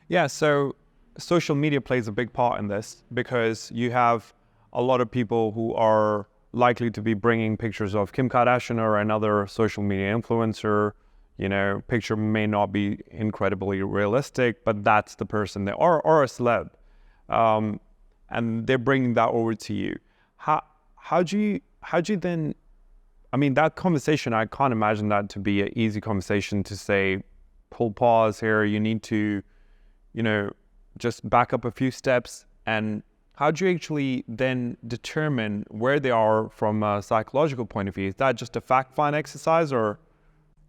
Yeah, so social media plays a big part in this because you have a lot of people who are likely to be bringing pictures of Kim Kardashian or another social media influencer. You know, picture may not be incredibly realistic, but that's the person they are, or a celeb. And they're bringing that over to you. How do you then, I mean, that conversation, I can't imagine that to be an easy conversation to say, pull pause here, you need to, just back up a few steps. And how do you actually then determine where they are from a psychological point of view? Is that just a fact-find exercise or?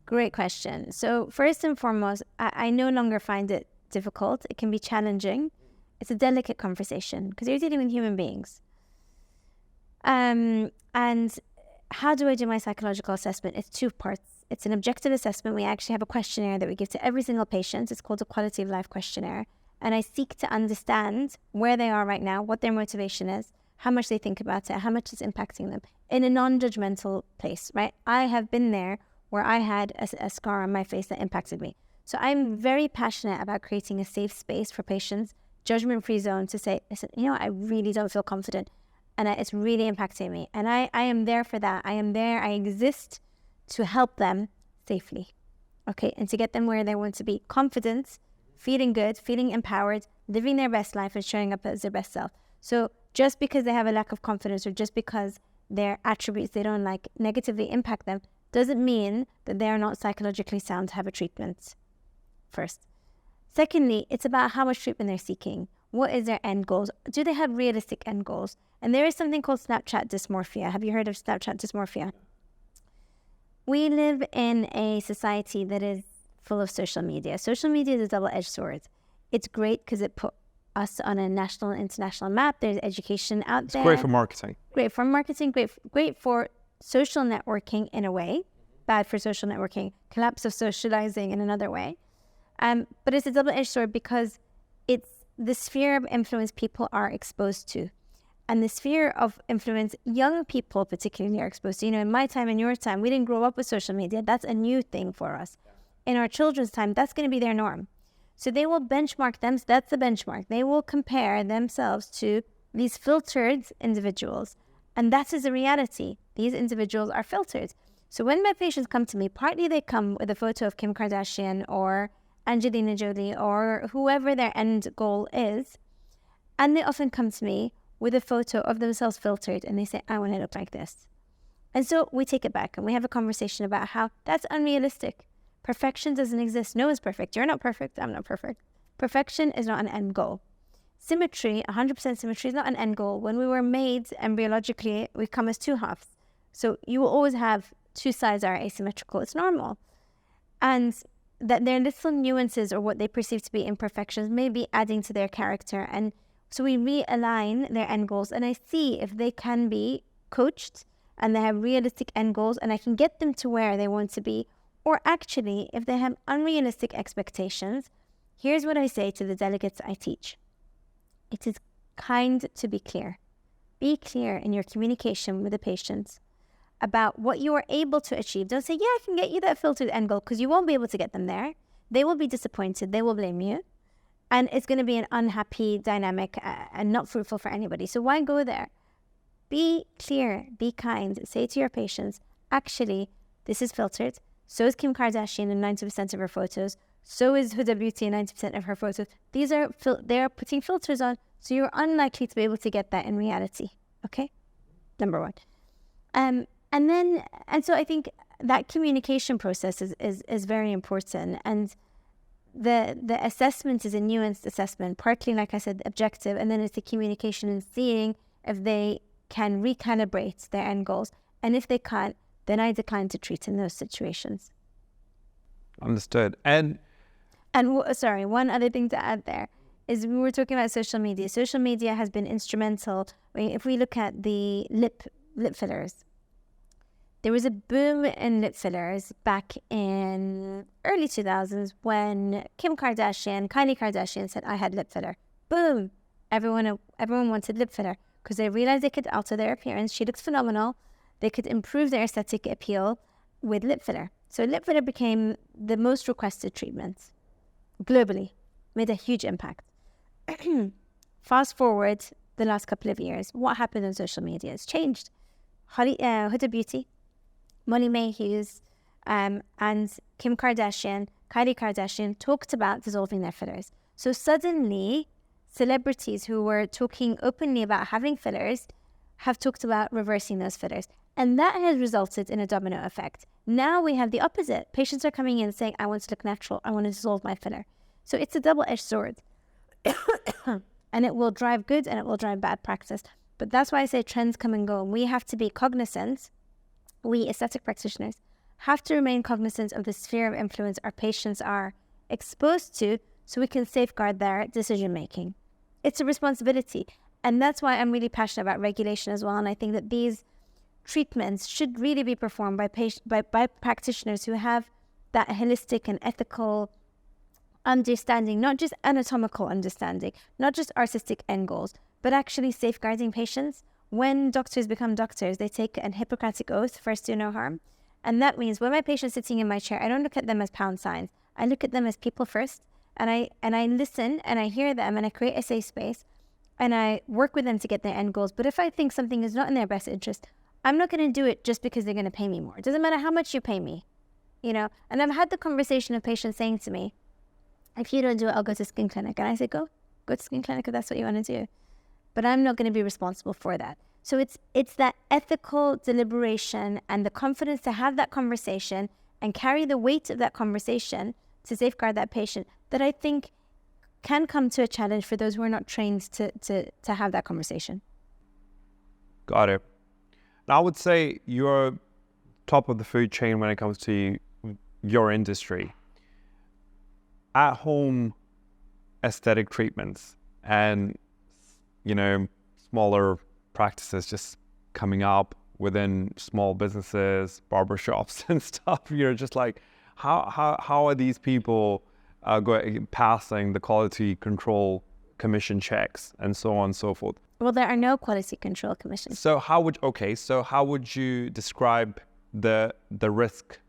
Great question. So first and foremost, I no longer find it difficult. It can be challenging. It's a delicate conversation because you're dealing with human beings. And how do I do my psychological assessment? It's two parts. It's an objective assessment. We actually have a questionnaire that we give to every single patient. It's called a quality of life questionnaire. And I seek to understand where they are right now, what their motivation is, how much they think about it, how much it's impacting them in a non-judgmental place, right? I have been there where I had a scar on my face that impacted me. So I'm very passionate about creating a safe space for patients, judgment-free zone to say, listen, I really don't feel confident and it's really impacting me. And I am there for that. I am there. I exist to help them safely, okay? And to get them where they want to be. Confident, feeling good, feeling empowered, living their best life and showing up as their best self. So just because they have a lack of confidence or just because their attributes they don't like negatively impact them doesn't mean that they are not psychologically sound to have a treatment first. Secondly, it's about how much treatment they're seeking. What is their end goals? Do they have realistic end goals? And there is something called Snapchat dysmorphia. Have you heard of Snapchat dysmorphia? We live in a society that is full of social media. Social media is a double-edged sword. It's great because it put us on a national and international map. There's education out there. It's great for marketing. Great for marketing, great for social networking in a way. Bad for social networking. Collapse of socializing in another way. But it's a double-edged sword because it's the sphere of influence people are exposed to. And the sphere of influence young people particularly are exposed to. In my time and your time, we didn't grow up with social media. That's a new thing for us. In our children's time, that's going to be their norm. So they will benchmark them. So that's the benchmark. They will compare themselves to these filtered individuals. And that is a reality. These individuals are filtered. So when my patients come to me, partly they come with a photo of Kim Kardashian or Angelina Jolie or whoever their end goal is. And they often come to me with a photo of themselves filtered and they say, I want to look like this. And so we take it back and we have a conversation about how that's unrealistic. Perfection doesn't exist. No one's perfect. You're not perfect. I'm not perfect. Perfection is not an end goal. Symmetry, 100% symmetry is not an end goal. When we were made embryologically, we come as two halves. So you will always have two sides are asymmetrical. It's normal. And that their little nuances or what they perceive to be imperfections may be adding to their character. And so we realign their end goals and I see if they can be coached and they have realistic end goals and I can get them to where they want to be. Or actually, if they have unrealistic expectations, here's what I say to the delegates I teach. It is kind to be clear. Be clear in your communication with the patients about what you are able to achieve. Don't say, yeah, I can get you that filtered end goal because you won't be able to get them there. They will be disappointed. They will blame you. And it's going to be an unhappy dynamic and not fruitful for anybody. So why go there? Be clear, be kind. Say to your patients, actually, this is filtered. So is Kim Kardashian in 90% of her photos. So is Huda Beauty in 90% of her photos. These are, they're putting filters on, so you're unlikely to be able to get that in reality. Okay? Number one. And so I think that communication process is very important. And the assessment is a nuanced assessment, partly, like I said, objective, and then it's the communication and seeing if they can recalibrate their end goals. And if they can't, then I decline to treat in those situations. Understood. And sorry, one other thing to add there is we were talking about social media. Social media has been instrumental. If we look at the lip fillers, there was a boom in lip fillers back in early 2000s when Kim Kardashian, Kylie Kardashian said, I had lip filler. Boom. Everyone wanted lip filler because they realized they could alter their appearance. She looks phenomenal. They could improve their aesthetic appeal with lip filler. So lip filler became the most requested treatment globally. made a huge impact. Fast forward the last couple of years, what happened on social media has changed. Huda Beauty, Molly May Hughes, and Kim Kardashian, Kylie Kardashian talked about dissolving their fillers. So suddenly, celebrities who were talking openly about having fillers have talked about reversing those fillers. And that has resulted in a domino effect. Now we have the opposite. Patients are coming in saying, I want to look natural. I want to dissolve my filler. So it's a double-edged sword. And it will drive good and it will drive bad practice. But that's why I say trends come and go. And we have to be cognizant, we aesthetic practitioners, have to remain cognizant of the sphere of influence our patients are exposed to so we can safeguard their decision-making. It's a responsibility. And that's why I'm really passionate about regulation as well. And I think that these treatments should really be performed by practitioners who have that holistic and ethical understanding, not just anatomical understanding, not just artistic end goals, but actually safeguarding patients. When doctors become doctors, they take an Hippocratic oath, first do no harm. And that means when my patient's sitting in my chair, I don't look at them as pound signs. I look at them as people first. And I listen and I hear them and I create a safe space and I work with them to get their end goals. But if I think something is not in their best interest, I'm not going to do it just because they're going to pay me more. It doesn't matter how much you pay me, you know. And I've had the conversation of patients saying to me, if you don't do it, I'll go to skin clinic. And I say, go to skin clinic if that's what you want to do. But I'm not going to be responsible for that. So it's that ethical deliberation and the confidence to have that conversation and carry the weight of that conversation to safeguard that patient that I think can come to a challenge for those who are not trained to have that conversation. Got it. Now, I would say you're top of the food chain when it comes to your industry. At-home aesthetic treatments and, you know, smaller practices just coming up within small businesses, barbershops and stuff. You're just like, how are these people passing the quality control commission checks and so on and so forth? Well, there are no quality control commissions. So how would you describe the risk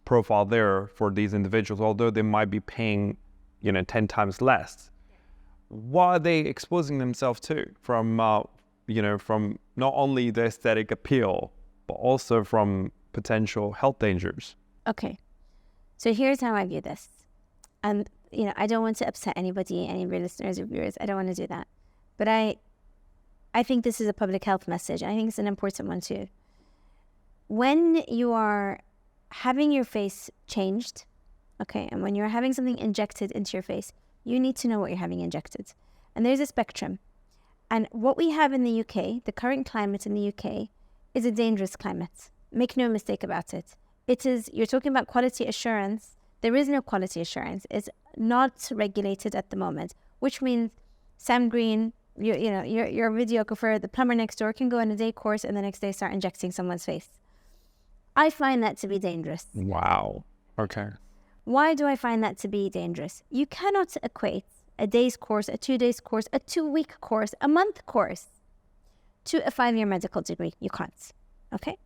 profile there for these individuals, although they might be paying, 10 times less? What are they exposing themselves to from not only the aesthetic appeal, but also from potential health dangers? Okay. So here's how I view this. And, I don't want to upset anybody, any of your listeners or viewers. I don't want to do that. But I think this is a public health message. I think it's an important one too. When you are having your face changed, okay, and when you're having something injected into your face, you need to know what you're having injected. And there's a spectrum. And what we have in the UK, the current climate in the UK, is a dangerous climate. Make no mistake about it. You're talking about quality assurance. There is no quality assurance. It's not regulated at the moment, which means Sam Green, your videographer, the plumber next door can go on a day course and the next day start injecting someone's face. I find that to be dangerous. Wow. Okay. Why do I find that to be dangerous? You cannot equate a day's course, a 2 days course, a 2-week course, a month course to a 5-year medical degree. You can't. Okay?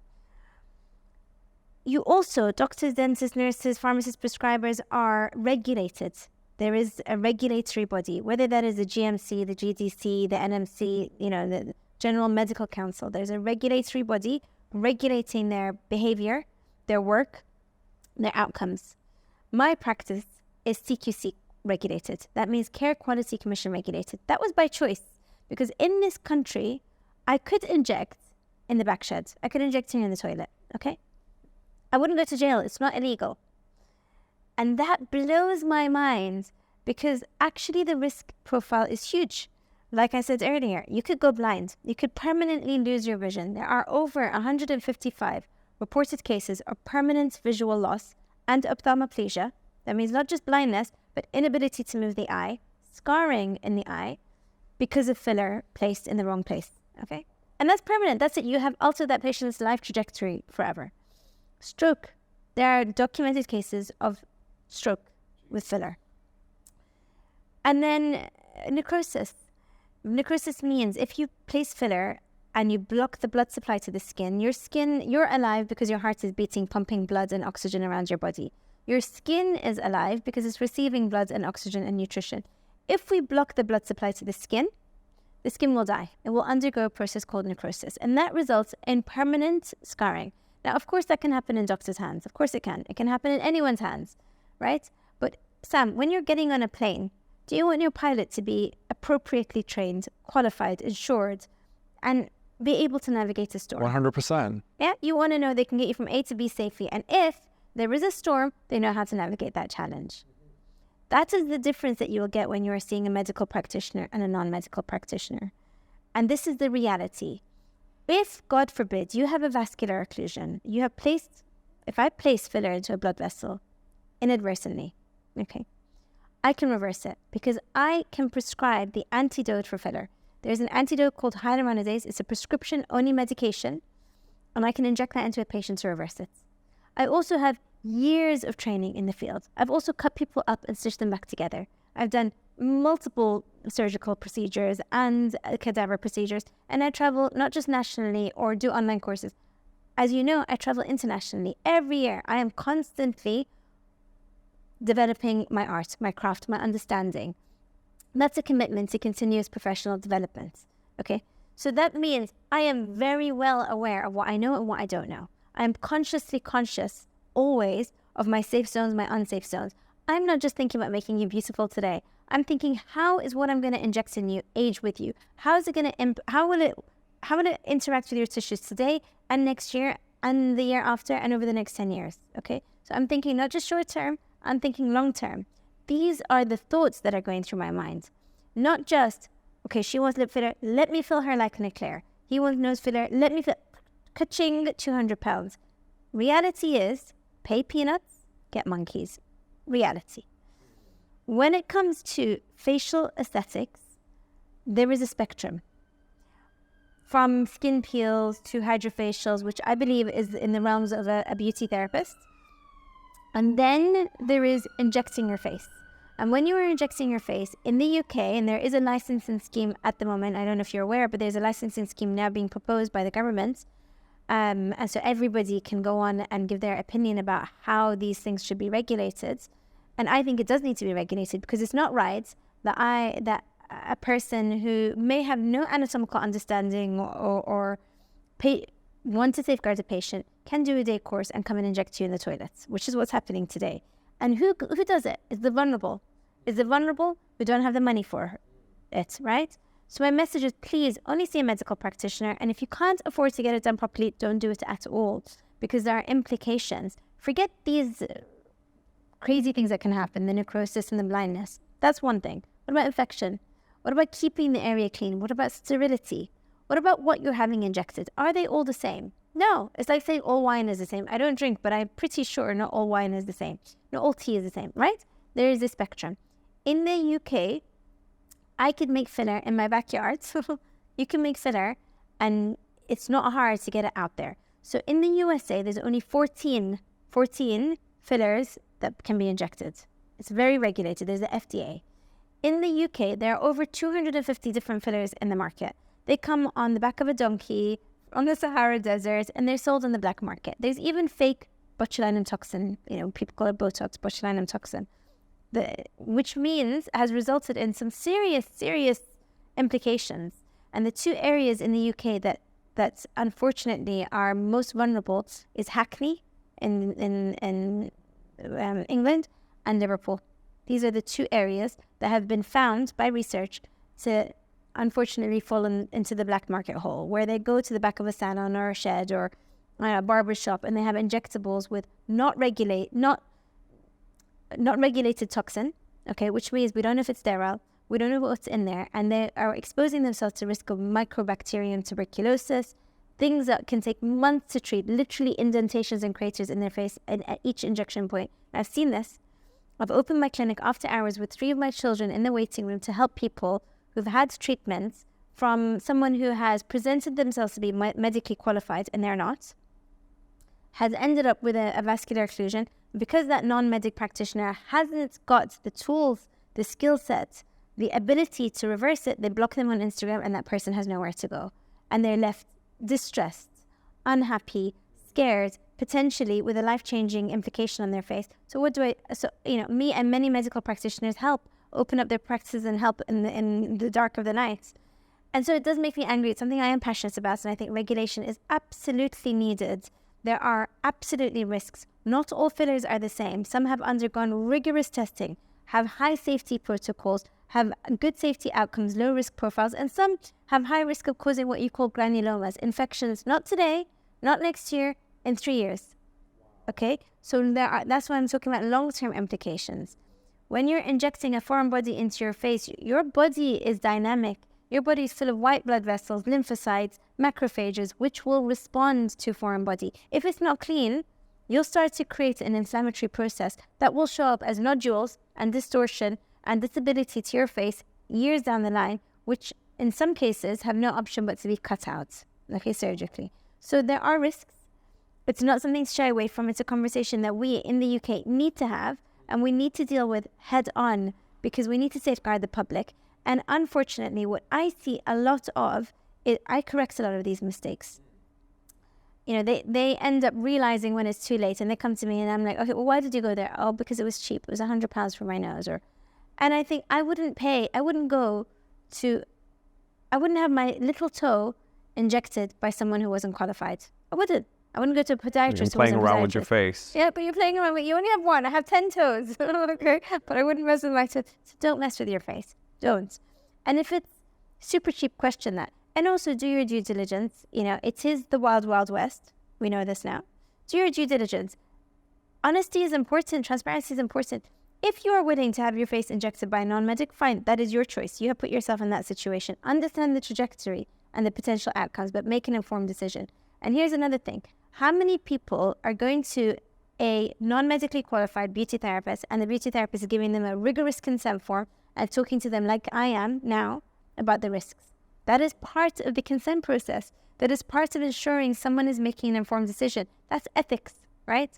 You also, doctors, dentists, nurses, pharmacists, prescribers are regulated. There is a regulatory body, whether that is the GMC, the GDC, the NMC, the General Medical Council. There's a regulatory body regulating their behavior, their work, their outcomes. My practice is CQC regulated. That means Care Quality Commission regulated. That was by choice because in this country, I could inject in the back shed. I could inject here in the toilet, okay? I wouldn't go to jail. It's not illegal. And that blows my mind because actually the risk profile is huge. Like I said earlier, you could go blind. You could permanently lose your vision. There are over 155 reported cases of permanent visual loss and ophthalmoplegia. That means not just blindness, but inability to move the eye, scarring in the eye because of filler placed in the wrong place, okay? And that's permanent. That's it. You have altered that patient's life trajectory forever. Stroke. There are documented cases of stroke with filler. And then necrosis. Necrosis means if you place filler and you block the blood supply to the skin, you're alive because your heart is beating, pumping blood and oxygen around your body. Your skin is alive because it's receiving blood and oxygen and nutrition. If we block the blood supply to the skin will die. It will undergo a process called necrosis, and that results in permanent scarring. Now, of course, that can happen in doctors' hands. Of course it can. It can happen in anyone's hands, right? But Sam, when you're getting on a plane, do you want your pilot to be appropriately trained, qualified, insured, and be able to navigate a storm? 100%. Yeah, you want to know they can get you from A to B safely. And if there is a storm, they know how to navigate that challenge. That is the difference that you will get when you are seeing a medical practitioner and a non-medical practitioner. And this is the reality. If, God forbid, you have a vascular occlusion, if I place filler into a blood vessel inadvertently, okay, I can reverse it because I can prescribe the antidote for filler. There's an antidote called hyaluronidase. It's a prescription-only medication, and I can inject that into a patient to reverse it. I also have years of training in the field. I've also cut people up and stitched them back together. I've done multiple surgical procedures and cadaver procedures, and I travel not just nationally or do online courses. As you know, I travel internationally. Every year, I am constantly developing my art, my craft, my understanding. That's a commitment to continuous professional development, okay? So that means I am very well aware of what I know and what I don't know. I am consciously conscious always of my safe zones, my unsafe zones. I'm not just thinking about making you beautiful today. I'm thinking, how is what I'm going to inject in you age with you? How will it interact with your tissues today and next year and the year after and over the next 10 years? Okay, so I'm thinking not just short term, I'm thinking long term. These are the thoughts that are going through my mind. Not just, okay, she wants lip filler, let me fill her like an eclair. He wants nose filler, let me fill, ka-ching, 200 pounds. Reality is, pay peanuts, get monkeys. Reality. When it comes to facial aesthetics, there is a spectrum. From skin peels to hydrofacials, which I believe is in the realms of a beauty therapist. And then there is injecting your face. And when you are injecting your face in the UK, and there is a licensing scheme at the moment, I don't know if you're aware, but there's a licensing scheme now being proposed by the government. And so everybody can go on and give their opinion about how these things should be regulated. And I think it does need to be regulated because it's not right that a person who may have no anatomical understanding or want to safeguard a patient can do a day course and come and inject you in the toilets, which is what's happening today. And who does it? It's the vulnerable. It's the vulnerable who don't have the money for it, right? So my message is, please only see a medical practitioner. And if you can't afford to get it done properly, don't do it at all because there are implications. Forget these crazy things that can happen, the necrosis and the blindness. That's one thing. What about infection? What about keeping the area clean? What about sterility? What about what you're having injected? Are they all the same? No. It's like saying all wine is the same. I don't drink, but I'm pretty sure not all wine is the same. Not all tea is the same, right? There is a spectrum. In the UK, I could make filler in my backyard. You can make filler, and it's not hard to get it out there. So in the USA, there's only 14 fillers that can be injected. It's very regulated. There's the FDA. In the UK, there are over 250 different fillers in the market. They come on the back of a donkey on the Sahara Desert, and they're sold on the black market. There's even fake botulinum toxin. People call it Botox, botulinum toxin, which means has resulted in some serious implications. And the two areas in the UK that unfortunately are most vulnerable is Hackney in England and Liverpool. These are the two areas that have been found by research to unfortunately fall into the black market hole, where they go to the back of a salon or a shed or a barber shop and they have injectables with not regulated toxin, okay, which means we don't know if it's sterile, we don't know what's in there, and they are exposing themselves to risk of microbacterium tuberculosis, things that can take months to treat, literally indentations and craters in their face at each injection point. I've seen this. I've opened my clinic after hours with 3 of my children in the waiting room to help people who've had treatments from someone who has presented themselves to be medically qualified and they're not, has ended up with a vascular occlusion. Because that non-medic practitioner hasn't got the tools, the skill set, the ability to reverse it, they block them on Instagram and that person has nowhere to go. and they're left distressed, unhappy, scared, potentially with a life-changing implication on their face. So me and many medical practitioners help open up their practices and help in the dark of the night. And so it does make me angry. It's something I am passionate about, and I think regulation is absolutely needed. There are absolutely risks. Not all fillers are the same. Some have undergone rigorous testing, have high safety protocols, have good safety outcomes, low risk profiles, and some have high risk of causing what you call granulomas, infections, not today, not next year, in 3 years. Okay? So that's why I'm talking about long-term implications. When you're injecting a foreign body into your face, your body is dynamic. Your body is full of white blood vessels, lymphocytes, macrophages, which will respond to foreign body. If it's not clean, you'll start to create an inflammatory process that will show up as nodules and distortion and disability to your face years down the line, which in some cases have no option but to be cut out, okay, surgically. So there are risks. It's not something to shy away from. It's a conversation that we in the UK need to have, and we need to deal with head on, because we need to safeguard the public. And unfortunately, what I see a lot of, I correct a lot of these mistakes. You know, they end up realizing when it's too late, and they come to me and I'm like, okay, well, why did you go there? Oh, because it was cheap. It was £100 for my nose. And I think I wouldn't have my little toe injected by someone who wasn't qualified. I wouldn't go to a podiatrist. You're playing around with your face. Yeah, but you're playing around with, you only have one. I have 10 toes. Okay, but I wouldn't mess with my toes. So don't mess with your face. Don't. And if it's super cheap, question that. And also do your due diligence. You know, it is the wild, wild west. We know this now. Do your due diligence. Honesty is important. Transparency is important. If you are willing to have your face injected by a non-medic, fine. That is your choice. You have put yourself in that situation. Understand the trajectory and the potential outcomes, but make an informed decision. And here's another thing. How many people are going to a non-medically qualified beauty therapist, and the beauty therapist is giving them a rigorous consent form and talking to them like I am now about the risks? That is part of the consent process. That is part of ensuring someone is making an informed decision. That's ethics, right?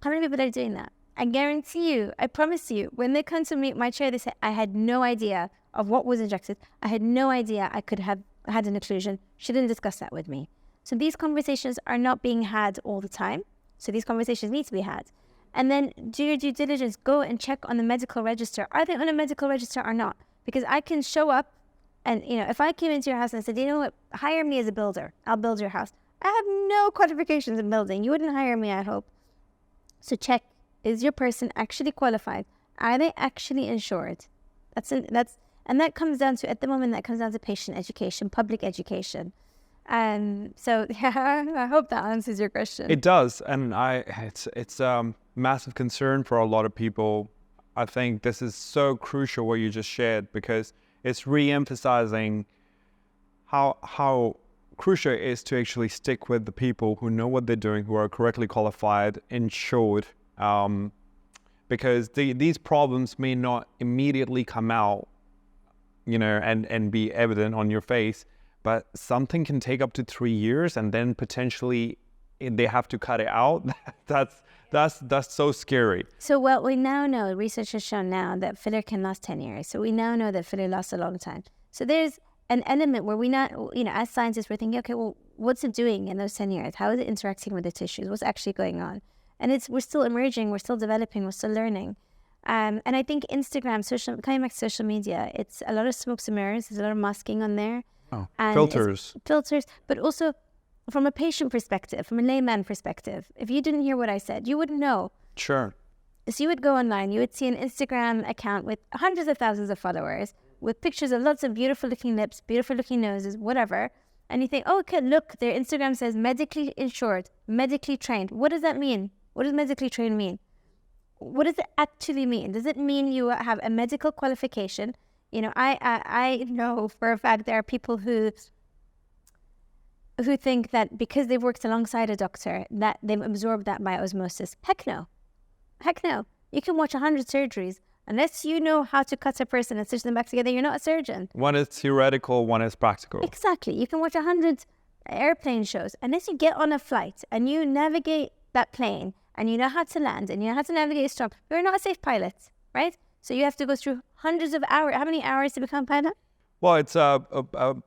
How many people are doing that? I guarantee you, I promise you, when they come to meet my chair, they say, I had no idea of what was injected. I had no idea I could have had an occlusion. She didn't discuss that with me. So these conversations are not being had all the time. So these conversations need to be had. And then do your due diligence. Go and check on the medical register. Are they on a medical register or not? Because I can show up and, you know, if I came into your house and said, you know what, hire me as a builder. I'll build your house. I have no qualifications in building. You wouldn't hire me, I hope. So check, is your person actually qualified? Are they actually insured? And that comes down to, at the moment, that comes down to patient education, public education. So yeah, I hope that answers your question. It does, and it's a massive concern for a lot of people. I think this is so crucial what you just shared, because it's re-emphasizing how crucial it is to actually stick with the people who know what they're doing, who are correctly qualified, insured, because these problems may not immediately come out, you know, and be evident on your face. But something can take up to 3 years, and then potentially they have to cut it out. That's so scary. So what we now know, research has shown now that filler can last 10 years. So we now know that filler lasts a long time. So there's an element where we not, you know, as scientists, we're thinking, okay, well, what's it doing in those 10 years? How is it interacting with the tissues? What's actually going on? And we're still emerging, we're still developing, we're still learning. And I think Instagram, coming back to social media, it's a lot of smokes and mirrors. There's a lot of masking on there. Oh, filters, but also from a patient perspective, from a layman perspective, if you didn't hear what I said, you wouldn't know. Sure. So you would go online, you would see an Instagram account with hundreds of thousands of followers, with pictures of lots of beautiful looking lips, beautiful looking noses, whatever. And you think, oh, okay, look, their Instagram says medically insured, medically trained. What does that mean? What does medically trained mean? What does it actually mean? Does it mean you have a medical qualification? You know, I know for a fact there are people who think that because they've worked alongside a doctor that they've absorbed that by osmosis. Heck no. You can watch 100 surgeries. Unless you know how to cut a person and stitch them back together, you're not a surgeon. One is theoretical, one is practical. Exactly. You can watch 100 airplane shows. Unless you get on a flight and you navigate that plane and you know how to land and you know how to navigate a storm, you're not a safe pilot, right? So you have to go through hundreds of hours. How many hours to become a pilot? Well, it's a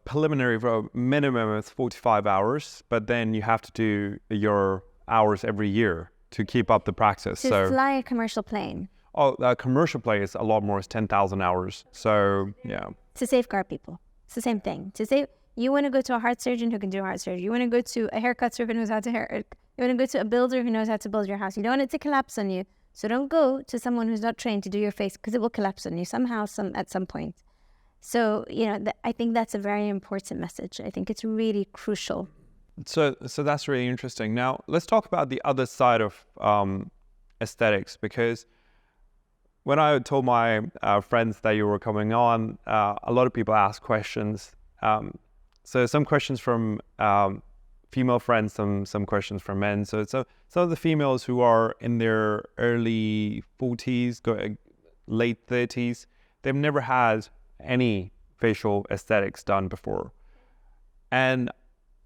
preliminary for a minimum of 45 hours, but then you have to do your hours every year to keep up the practice. To fly a commercial plane. Oh, a commercial plane is a lot more, it's 10,000 hours. So, yeah. To safeguard people. It's the same thing. You want to go to a heart surgeon who can do heart surgery. You want to go to a haircutter who knows how to hair. You want to go to a builder who knows how to build your house. You don't want it to collapse on you. So don't go to someone who's not trained to do your face, because it will collapse on you somehow, at some point. So, I think that's a very important message. I think it's really crucial. So that's really interesting. Now, let's talk about the other side of aesthetics, because when I told my friends that you were coming on, a lot of people ask questions. So some questions from female friends, some questions from men. So some of the females who are in their early 40s, late 30s, they've never had any facial aesthetics done before. And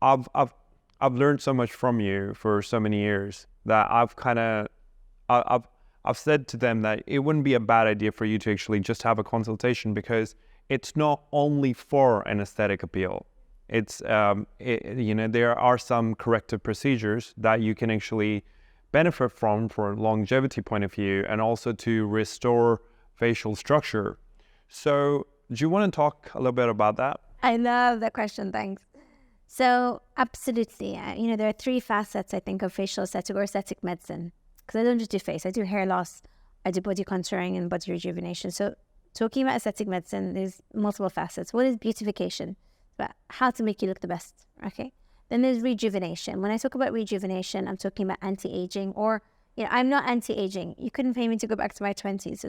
I've learned so much from you for so many years that I've said to them that it wouldn't be a bad idea for you to actually just have a consultation, because it's not only for an aesthetic appeal. It's there are some corrective procedures that you can actually benefit from for a longevity point of view, and also to restore facial structure. So do you want to talk a little bit about that? I love that question. Thanks. So absolutely. There are three facets, I think, of facial aesthetic or aesthetic medicine. Because I don't just do face, I do hair loss, I do body contouring and body rejuvenation. So talking about aesthetic medicine, there's multiple facets. One is beautification, about how to make you look the best, okay? Then there's rejuvenation. When I talk about rejuvenation, I'm talking about anti-aging, or, I'm not anti-aging. You couldn't pay me to go back to my 20s. So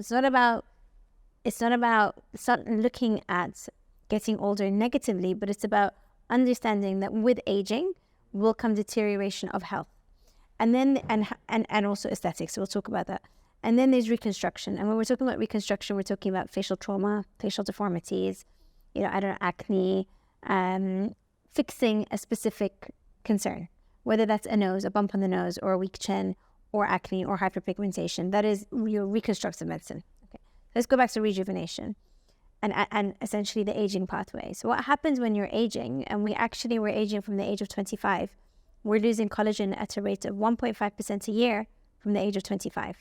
it's not looking at getting older negatively, but it's about understanding that with aging will come deterioration of health. And then, and also aesthetics, so we'll talk about that. And then there's reconstruction. And when we're talking about reconstruction, we're talking about facial trauma, facial deformities, acne, fixing a specific concern, whether that's a nose, a bump on the nose, or a weak chin, or acne, or hyperpigmentation. That is your reconstructive medicine. Okay. Let's go back to rejuvenation and essentially the aging pathway. So what happens when you're aging, and we're aging from the age of 25, we're losing collagen at a rate of 1.5% a year from the age of 25.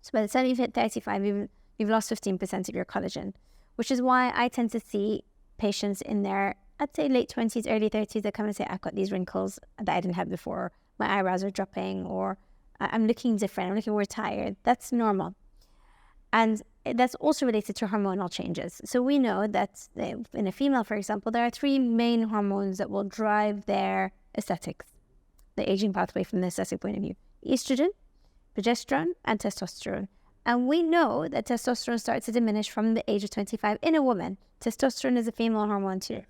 So by the time you've hit 35, you've lost 15% of your collagen, which is why I tend to see patients in their, I'd say late 20s, early 30s, that come and say, I've got these wrinkles that I didn't have before. My eyebrows are dropping, or I'm looking different, I'm looking more tired. That's normal. And that's also related to hormonal changes. So we know that in a female, for example, there are three main hormones that will drive their aesthetics, the aging pathway from the aesthetic point of view: estrogen, progesterone, and testosterone. And we know that testosterone starts to diminish from the age of 25 in a woman. Testosterone is a female hormone too.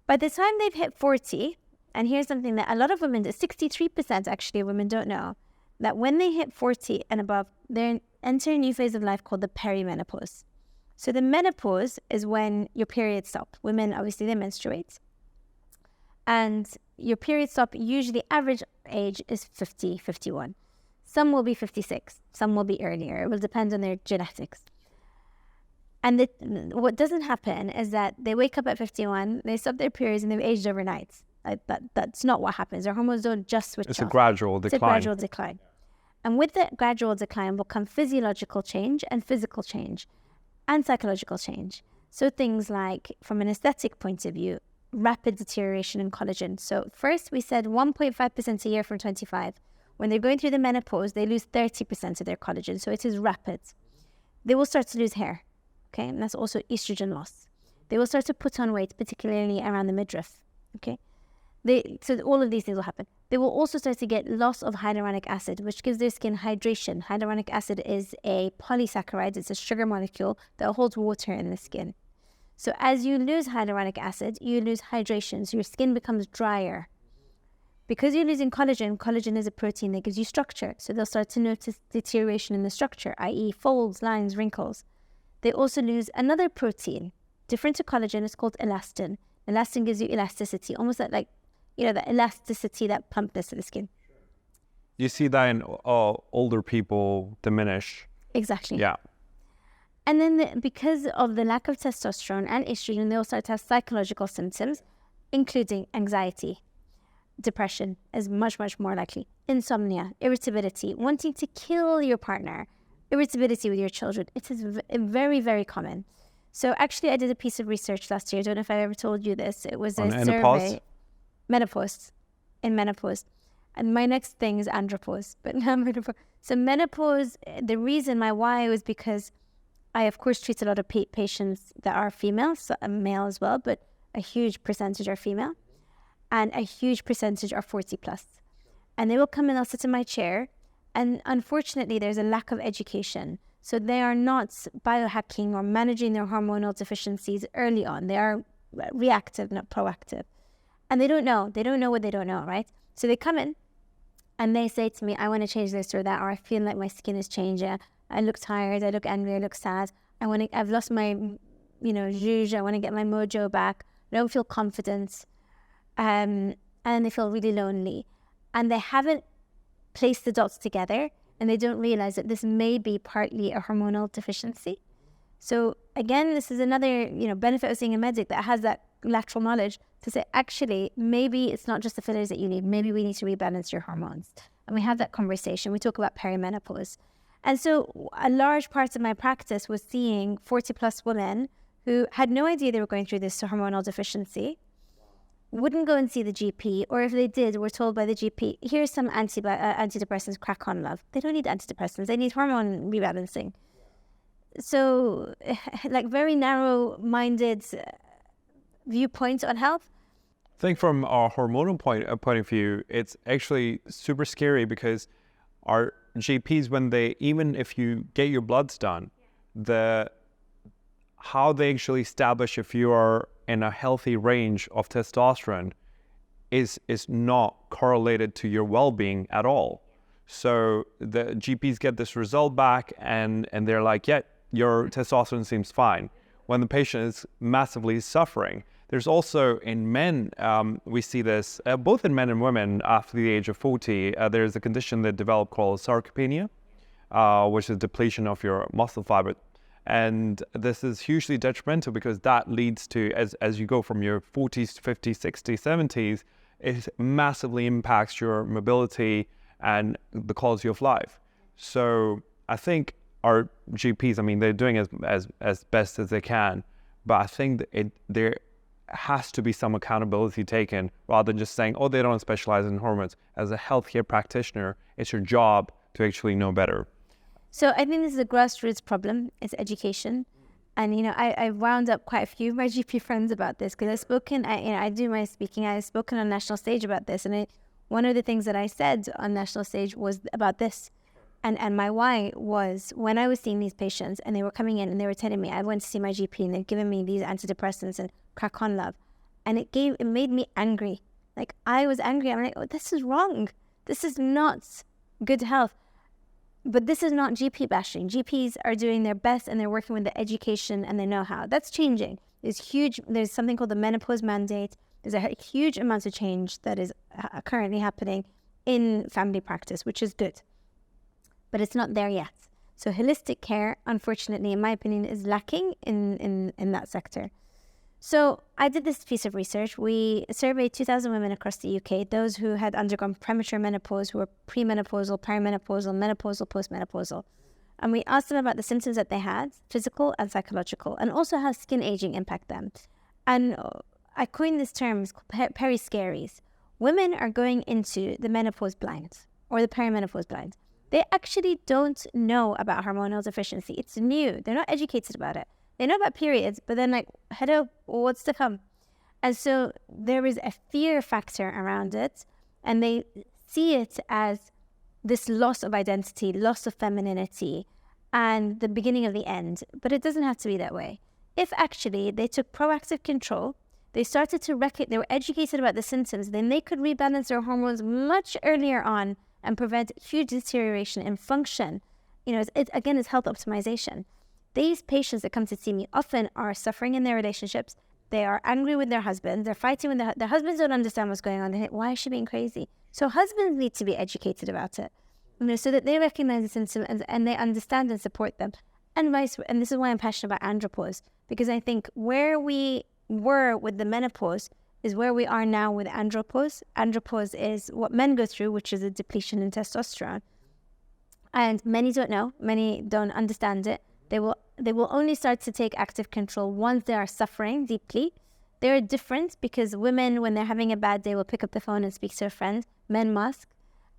By the time they've hit 40, and here's something that a lot of women, 63% actually of women don't know, that when they hit 40 and above, they enter a new phase of life called the perimenopause. So the menopause is when your periods stop. Women, obviously, they menstruate. And your periods stop, usually average age is 50, 51. Some will be 56, some will be earlier. It will depend on their genetics. And what doesn't happen is that they wake up at 51, they stop their periods, and they've aged overnight. That's not what happens. Their hormones don't just switch off. It's a gradual decline. It's a gradual decline. And with that gradual decline will come physiological change and physical change and psychological change. So things like, from an aesthetic point of view, rapid deterioration in collagen. So first we said 1.5% a year from 25. When they're going through the menopause, they lose 30% of their collagen. So it is rapid. They will start to lose hair. Okay, and that's also estrogen loss. They will start to put on weight, particularly around the midriff. Okay, so all of these things will happen. They will also start to get loss of hyaluronic acid, which gives their skin hydration. Hyaluronic acid is a polysaccharide. It's a sugar molecule that holds water in the skin. So as you lose hyaluronic acid, you lose hydration. So your skin becomes drier. Because you're losing collagen, collagen is a protein that gives you structure. So they'll start to notice deterioration in the structure, i.e. folds, lines, wrinkles. They also lose another protein, different to collagen. It's called elastin. Elastin gives you elasticity, almost like the elasticity, that plumpness to the skin. You see that in older people diminish. Exactly. Yeah. And then because of the lack of testosterone and estrogen, they'll start to have psychological symptoms, including anxiety, depression is much, much more likely, insomnia, irritability, wanting to kill your partner, irritability with your children. It is very, very common. So actually, I did a piece of research last year. I don't know if I ever told you this. It was a survey. Menopause. In menopause. And my next thing is andropause, but not menopause. So menopause, the reason why was because I, of course, treat a lot of patients that are female, so male as well, but a huge percentage are female. And a huge percentage are 40 plus. And they will come and they'll sit in my chair. And unfortunately, there's a lack of education. So they are not biohacking or managing their hormonal deficiencies early on. They are reactive, not proactive. And they don't know. They don't know what they don't know, right? So they come in and they say to me, I want to change this or that, or I feel like my skin is changing. I look tired. I look angry. I look sad. I've lost my, zhuzh. I want to get my mojo back. I don't feel confident. And they feel really lonely. And they haven't placed the dots together, and they don't realize that this may be partly a hormonal deficiency. So again, this is another, benefit of seeing a medic that has that lateral knowledge to say, actually, maybe it's not just the fillers that you need. Maybe we need to rebalance your hormones. And we have that conversation. We talk about perimenopause. And so a large part of my practice was seeing 40 plus women who had no idea they were going through this hormonal deficiency, wouldn't go and see the GP, or if they did, were told by the GP, here's some antidepressants, crack on, love. They don't need antidepressants. They need hormone rebalancing. So like very narrow-minded viewpoints on health. I think from our hormonal point of view, it's actually super scary because our GPs, even if you get your bloods done, how they actually establish if you are in a healthy range of testosterone is not correlated to your well-being at all. So the GPs get this result back and they're like, yeah, your testosterone seems fine, when the patient is massively suffering. There's also in men, we see this, both in men and women after the age of 40, there's a condition that developed called sarcopenia, which is depletion of your muscle fiber. And this is hugely detrimental because that leads to, as you go from your 40s to 50s, 60s, 70s, it massively impacts your mobility and the quality of life. So I think our GPs, they're doing as best as they can, but I think that there has to be some accountability taken rather than just saying, oh, they don't specialize in hormones. As a healthcare practitioner, it's your job to actually know better. So I think this is a grassroots problem. It's education. And, I wound up quite a few of my GP friends about this because I've spoken, I do my speaking. I've spoken on national stage about this. And one of the things that I said on national stage was about this. And my why was when I was seeing these patients and they were coming in and they were telling me, I went to see my GP and they've given me these antidepressants and crack on, love. And it made me angry. Like I was angry. I'm like, oh, this is wrong. This is not good health. But this is not GP bashing. GPs are doing their best and they're working with the education and the know-how. That's changing. There's something called the menopause mandate. There's a huge amount of change that is currently happening in family practice, which is good. But it's not there yet. So holistic care, unfortunately, in my opinion, is lacking in that sector. So I did this piece of research. We surveyed 2,000 women across the UK, those who had undergone premature menopause, who were premenopausal, perimenopausal, menopausal, postmenopausal. And we asked them about the symptoms that they had, physical and psychological, and also how skin aging impact them. And I coined this term, it's called periscaries. Women are going into the menopause blind or the perimenopause blind. They actually don't know about hormonal deficiency. It's new. They're not educated about it. They know about periods, but then like, hello, what's to come? And so there is a fear factor around it, and they see it as this loss of identity, loss of femininity, and the beginning of the end. But it doesn't have to be that way. If actually they took proactive control, they started to they were educated about the symptoms, then they could rebalance their hormones much earlier on and prevent huge deterioration in function. It's health optimization. These patients that come to see me often are suffering in their relationships. They are angry with their husbands. They're fighting with their husbands. Don't understand what's going on. They think, why is she being crazy? So husbands need to be educated about it, so that they recognize the symptoms and they understand and support them. and and this is why I'm passionate about andropause, because I think where we were with the menopause is where we are now with andropause. Andropause is what men go through, which is a depletion in testosterone. And many don't know, many don't understand it. They will only start to take active control once they are suffering deeply. They're different because women, when they're having a bad day, will pick up the phone and speak to a friend. Men must.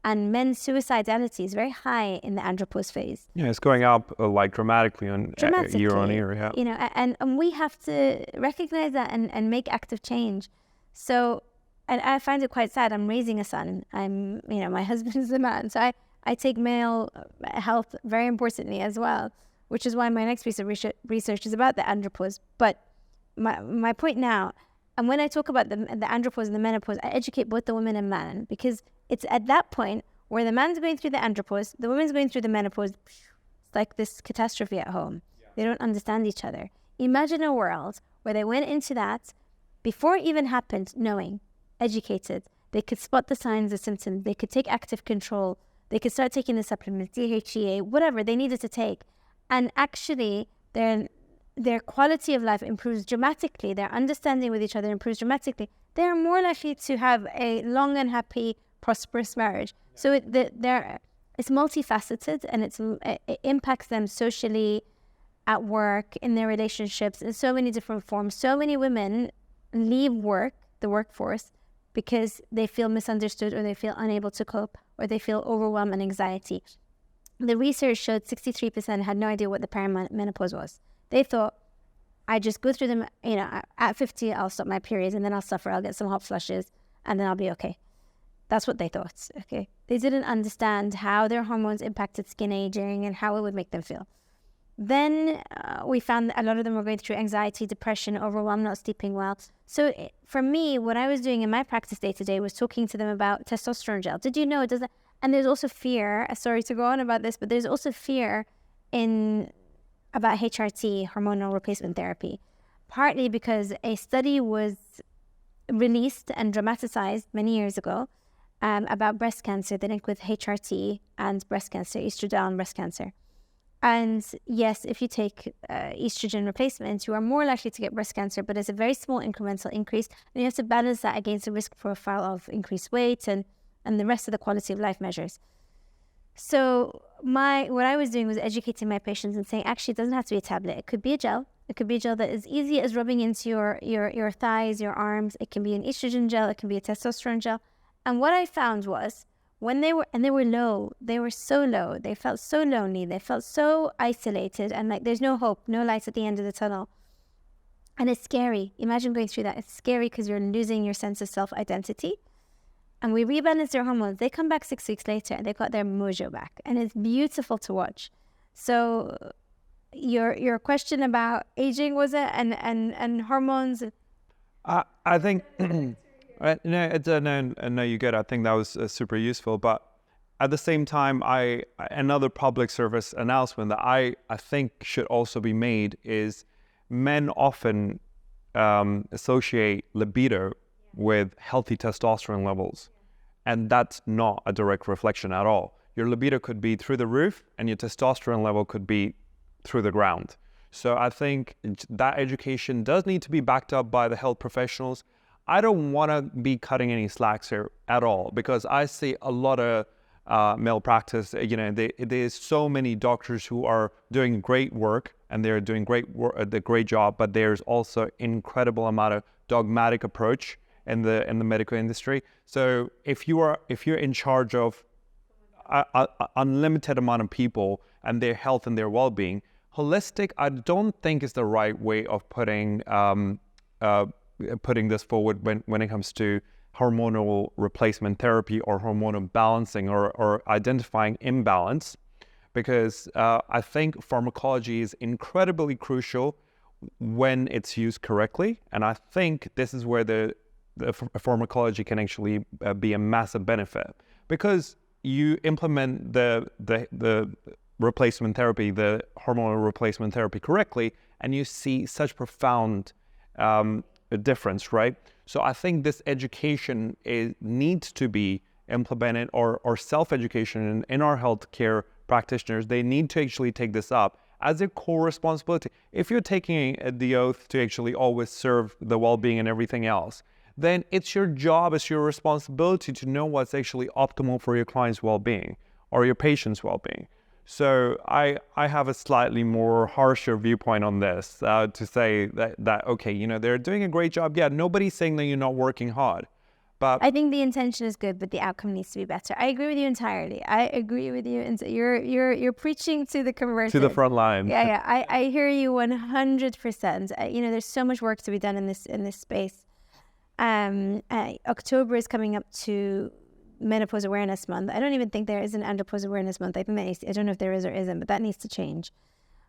And men's suicidality is very high in the andropause phase. Yeah, it's going up like dramatically on year on year. Yeah. You know, and we have to recognize that and make active change. So, and I find it quite sad. I'm raising a son. My husband is a man. So I take male health very importantly as well, which is why my next piece of research is about the andropause. But my point now, and when I talk about the andropause and the menopause, I educate both the women and man, because it's at that point where the man's going through the andropause, the woman's going through the menopause. It's like this catastrophe at home. Yeah. They don't understand each other. Imagine a world where they went into that before it even happened, knowing, educated. They could spot the signs, the symptoms. They could take active control. They could start taking the supplements, DHEA, whatever they needed to take. And actually, their quality of life improves dramatically. Their understanding with each other improves dramatically. They are more likely to have a long and happy, prosperous marriage. So it's multifaceted, and it impacts them socially, at work, in their relationships, in so many different forms. So many women leave the workforce, because they feel misunderstood, or they feel unable to cope, or they feel overwhelmed and anxiety. The research showed 63% had no idea what the perimenopause was. They thought, I just go through them, at 50, I'll stop my periods, and then I'll suffer, I'll get some hot flushes, and then I'll be okay. That's what they thought, okay? They didn't understand how their hormones impacted skin aging and how it would make them feel. Then we found that a lot of them were going through anxiety, depression, overwhelm, not sleeping well. So for me, what I was doing in my practice day to day was talking to them about testosterone gel. Did you know it doesn't? And there's also fear, sorry to go on about this, but there's also fear about HRT, hormonal replacement therapy, partly because a study was released and dramatized many years ago about breast cancer, the link with HRT and breast cancer, estradiol and breast cancer. And yes, if you take estrogen replacements, you are more likely to get breast cancer, but it's a very small incremental increase. And you have to balance that against the risk profile of increased weight and the rest of the quality of life measures. So what I was doing was educating my patients and saying, actually, it doesn't have to be a tablet. It could be a gel. It could be a gel that is easy as rubbing into your thighs, your arms. It can be an estrogen gel. It can be a testosterone gel. And what I found was, when they were low, they were so low, they felt so lonely, they felt so isolated, and like there's no hope, no light at the end of the tunnel. And it's scary. Imagine going through that. It's scary because you're losing your sense of self-identity. And we rebalance their hormones. They come back 6 weeks later and they've got their mojo back. And it's beautiful to watch. So your question about aging, was it? And hormones? I think... No, you're good. I think that was super useful. But at the same time, another public service announcement that I think should also be made is, men often associate libido with healthy testosterone levels. And that's not a direct reflection at all. Your libido could be through the roof and your testosterone level could be through the ground. So I think that education does need to be backed up by the health professionals. I don't want to be cutting any slacks here at all, because I see a lot of male practice. There's so many doctors who are doing great work and they're doing the great job, but there's also incredible amount of dogmatic approach in the medical industry. So if you're in charge of an unlimited amount of people and their health and their well-being, holistic, I don't think is the right way of putting this forward when it comes to hormonal replacement therapy or hormonal balancing or identifying imbalance, because I think pharmacology is incredibly crucial when it's used correctly. And I think this is where the pharmacology can actually be a massive benefit, because you implement the replacement therapy, the hormonal replacement therapy correctly, and you see such profound a difference, right? So I think this education needs to be implemented, or self-education in our healthcare practitioners. They need to actually take this up as a core responsibility. If you're taking the oath to actually always serve the well-being and everything else, then it's your job, it's your responsibility to know what's actually optimal for your client's well-being or your patient's well-being. So I have a slightly more harsher viewpoint on this, to say that okay, you know, they're doing a great job. Yeah, nobody's saying that you're not working hard. But I think the intention is good, but the outcome needs to be better. I agree with you entirely. I agree with you. And you're preaching to the converted. To the front line. Yeah. I hear you 100%. You know, there's so much work to be done in this space. October is coming up to Menopause Awareness Month. I don't even think there is an Andropause Awareness Month. I think I don't know if there is or isn't, but that needs to change.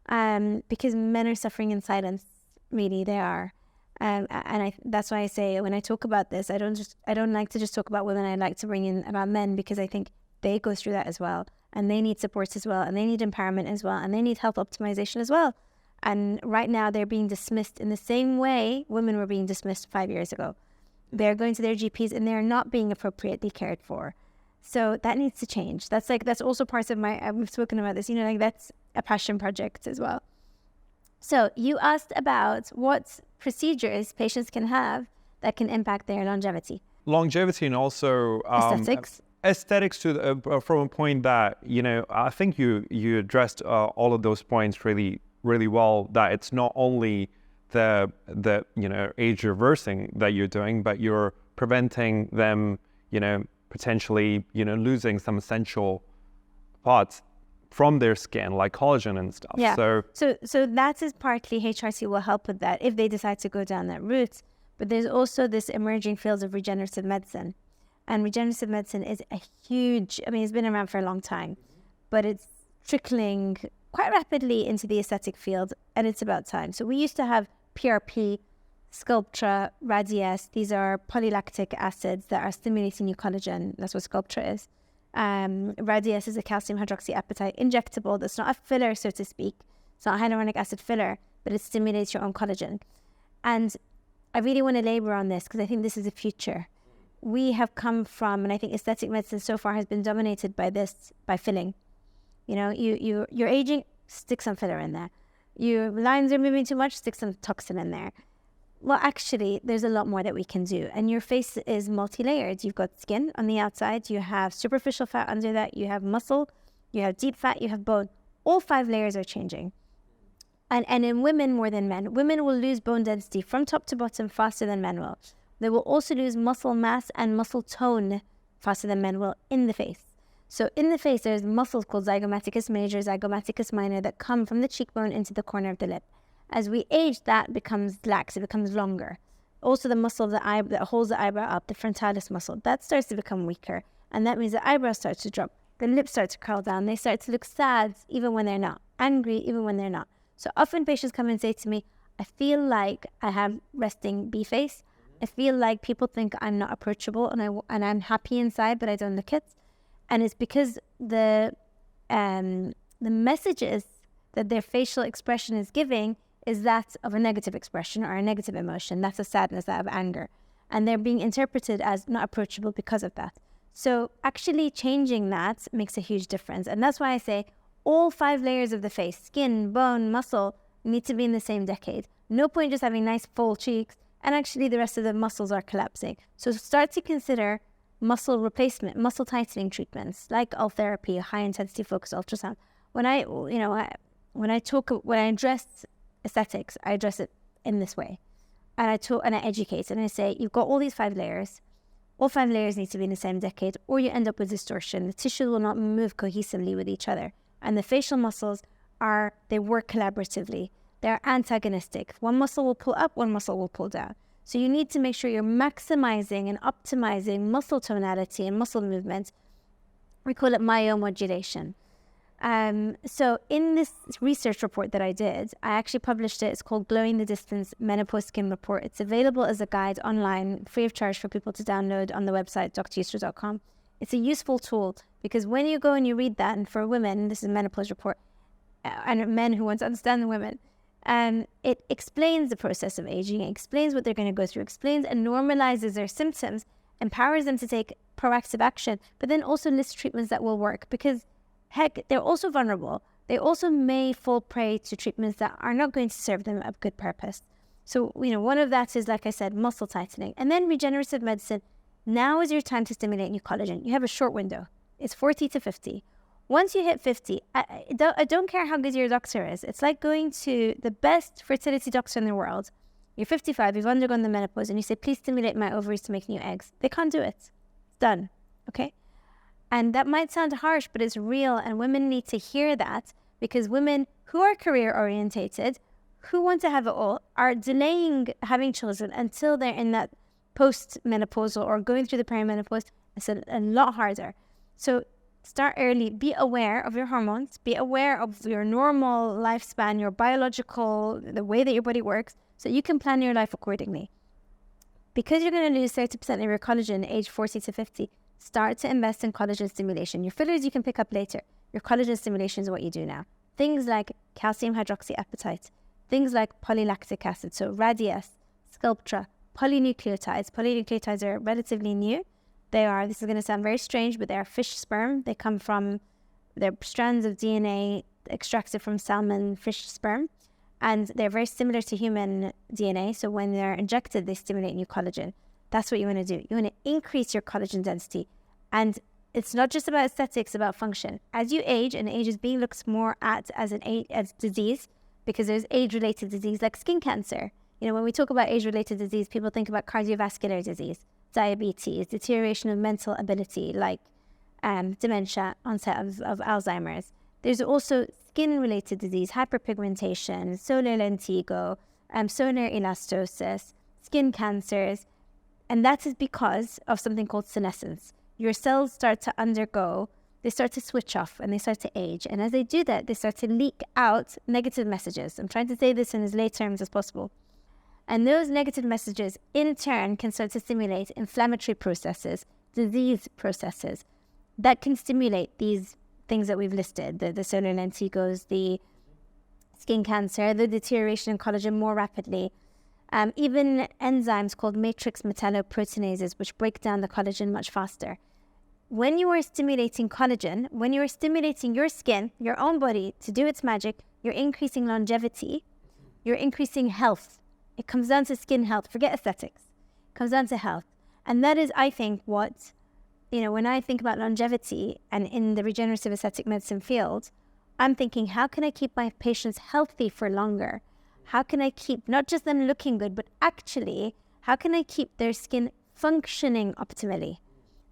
Because men are suffering in silence. Really, they are. That's why I say when I talk about this, I don't like to just talk about women. I like to bring in about men, because I think they go through that as well, and they need support as well, and they need empowerment as well, and they need health optimization as well. And right now they're being dismissed in the same way women were being dismissed 5 years ago. They're going to their GPs and they're not being appropriately cared for. So that needs to change. That's also part of we've spoken about this, you know, like that's a passion project as well. So you asked about what procedures patients can have that can impact their longevity. Longevity and also Aesthetics. Aesthetics from a point that, you know, I think you addressed all of those points really, really well, that it's not only the you know, age reversing that you're doing, but you're preventing them, you know, potentially, you know, losing some essential parts from their skin, like collagen and stuff. Yeah. So that is partly HRT will help with that if they decide to go down that route. But there's also this emerging field of regenerative medicine. And regenerative medicine is a huge, I mean, it's been around for a long time, but it's trickling quite rapidly into the aesthetic field, and it's about time. So we used to have PRP, Sculptra, Radiesse. These are polylactic acids that are stimulating new collagen. That's what Sculptra is. Radiesse is a calcium hydroxyapatite injectable that's not a filler, so to speak. It's not a hyaluronic acid filler, but it stimulates your own collagen. And I really want to labor on this because I think this is the future. We have come from, and I think aesthetic medicine so far has been dominated by filling. You know, you're aging, stick some filler in there. Your lines are moving too much, stick some toxin in there. Well, actually, there's a lot more that we can do. And your face is multi-layered. You've got skin on the outside. You have superficial fat under that. You have muscle. You have deep fat. You have bone. All 5 layers are changing. And in women more than men. Women will lose bone density from top to bottom faster than men will. They will also lose muscle mass and muscle tone faster than men will in the face. So in the face, there's muscles called zygomaticus major, zygomaticus minor that come from the cheekbone into the corner of the lip. As we age, that becomes lax, it becomes longer. Also the muscle of the eye that holds the eyebrow up, the frontalis muscle, that starts to become weaker. And that means the eyebrow starts to drop, the lips start to curl down, they start to look sad even when they're not, angry even when they're not. So often patients come and say to me, I feel like I have resting B face. I feel like people think I'm not approachable and I'm happy inside, but I don't look it. And it's because the messages that their facial expression is giving is that of a negative expression or a negative emotion. That's a sadness, that of anger. And they're being interpreted as not approachable because of that. So actually changing that makes a huge difference. And that's why I say all 5 layers of the face, skin, bone, muscle, need to be in the same decade. No point just having nice full cheeks and actually the rest of the muscles are collapsing. So start to consider muscle replacement, muscle tightening treatments like L-therapy, high intensity focused ultrasound. When I address aesthetics, I address it in this way. And I educate and I say, you've got all these 5 layers. All 5 layers need to be in the same decade or you end up with distortion. The tissue will not move cohesively with each other. And the facial muscles they work collaboratively. They're antagonistic. One muscle will pull up, one muscle will pull down. So you need to make sure you're maximizing and optimizing muscle tonality and muscle movement. We call it myomodulation. So in this research report that I did, I actually published it. It's called Glowing the Distance Menopause Skin Report. It's available as a guide online, free of charge for people to download on the website, dryusra.com. It's a useful tool because when you go and you read that, and for women, this is a menopause report, and men who want to understand the women, it explains the process of aging, it explains what they're going to go through, explains and normalizes their symptoms, empowers them to take proactive action, but then also lists treatments that will work because, heck, they're also vulnerable. they also may fall prey to treatments that are not going to serve them a good purpose. So, one of that is, like I said, muscle tightening. And then regenerative medicine, now is your time to stimulate new collagen. You have a short window. It's 40 to 50. Once you hit 50, I don't care how good your doctor is. It's like going to the best fertility doctor in the world. You're 55, you've undergone the menopause, and you say, please stimulate my ovaries to make new eggs. They can't do it. It's done. Okay? And that might sound harsh, but it's real. And women need to hear that, because women who are career orientated, who want to have it all, are delaying having children until they're in that post-menopausal or going through the perimenopause. It's a lot harder. So start early. Be aware of your hormones. Be aware of your normal lifespan, your biological, the way that your body works, so you can plan your life accordingly. Because you're going to lose 30% of your collagen age 40 to 50, start to invest in collagen stimulation. Your fillers you can pick up later. Your collagen stimulation is what you do now. Things like calcium hydroxyapatite, things like polylactic acid, so Radius, Sculptra, polynucleotides. Polynucleotides are relatively new. This is going to sound very strange, but they are fish sperm. They're strands of DNA extracted from salmon fish sperm, and they're very similar to human DNA. So when they're injected, they stimulate new collagen. That's what you want to do. You want to increase your collagen density. And it's not just about aesthetics, about function. As you age, and age is being looked more at as disease, because there's age-related disease like skin cancer. When we talk about age-related disease, people think about cardiovascular disease, diabetes, deterioration of mental ability like dementia, onset of Alzheimer's. There's also skin-related disease, hyperpigmentation, solar lentigo, solar elastosis, skin cancers, and that is because of something called senescence. Your cells start to they start to switch off and they start to age. And as they do that, they start to leak out negative messages. I'm trying to say this in as lay terms as possible. And those negative messages, in turn, can start to stimulate inflammatory processes, disease processes that can stimulate these things that we've listed, the solar lentigos, the skin cancer, the deterioration in collagen more rapidly, even enzymes called matrix metalloproteinases, which break down the collagen much faster. When you are stimulating collagen, when you are stimulating your skin, your own body to do its magic, you're increasing longevity, you're increasing health. It comes down to skin health. Forget aesthetics. It comes down to health. And that is, I think, what, when I think about longevity and in the regenerative aesthetic medicine field, I'm thinking, how can I keep my patients healthy for longer? How can I keep not just them looking good, but actually, how can I keep their skin functioning optimally?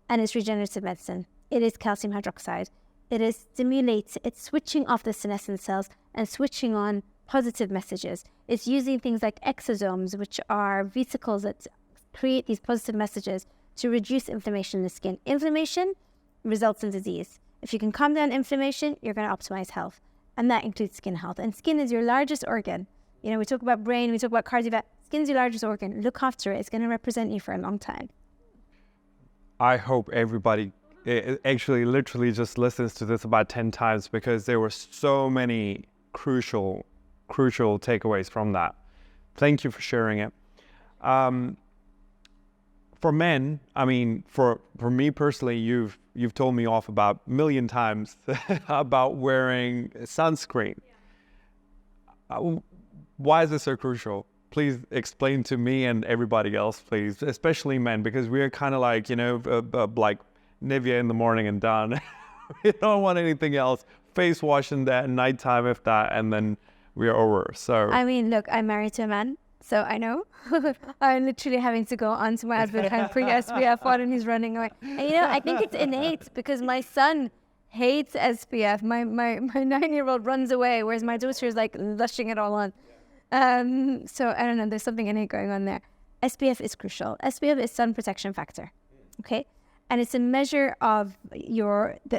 And it's regenerative medicine. It is calcium hydroxide. It's switching off the senescent cells and switching on positive messages. It's using things like exosomes, which are vesicles that create these positive messages to reduce inflammation in the skin. Inflammation results in disease. If you can calm down inflammation, you're going to optimize health. And that includes skin health. And skin is your largest organ. We talk about brain, we talk about cardiovascular. Skin's your largest organ. Look after it. It's going to represent you for a long time. I hope everybody actually literally just listens to this about 10 times, because there were so many crucial takeaways from that. Thank you for sharing it. For men, for me personally, you've told me off about a million times about wearing sunscreen. Why is this so crucial? Please explain to me and everybody else, please, especially men, because we are kind of like, like Nivea in the morning and done. We don't want anything else. Face wash in that nighttime, if that, and then we are over. So look, I'm married to a man, so I know. I'm literally having to go onto my husband and pre SPF on, and he's running away. And I think it's innate, because my son hates SPF. My 9-year-old runs away, whereas my daughter is like lushing it all on. So I don't know, there's something innate going on there. SPF is crucial. SPF is sun protection factor. Okay? And it's a measure of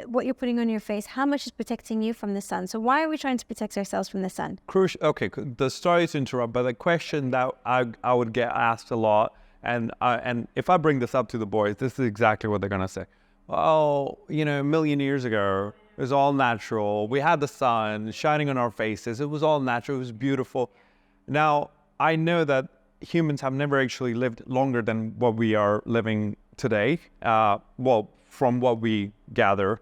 what you're putting on your face, how much is protecting you from the sun. So why are we trying to protect ourselves from the sun? Crucial. Okay, sorry to interrupt, but the question that I would get asked a lot, and if I bring this up to the boys, this is exactly what they're gonna say. Oh, a million years ago, it was all natural. We had the sun shining on our faces. It was all natural. It was beautiful. Now, I know that humans have never actually lived longer than what we are living today. From what we gather.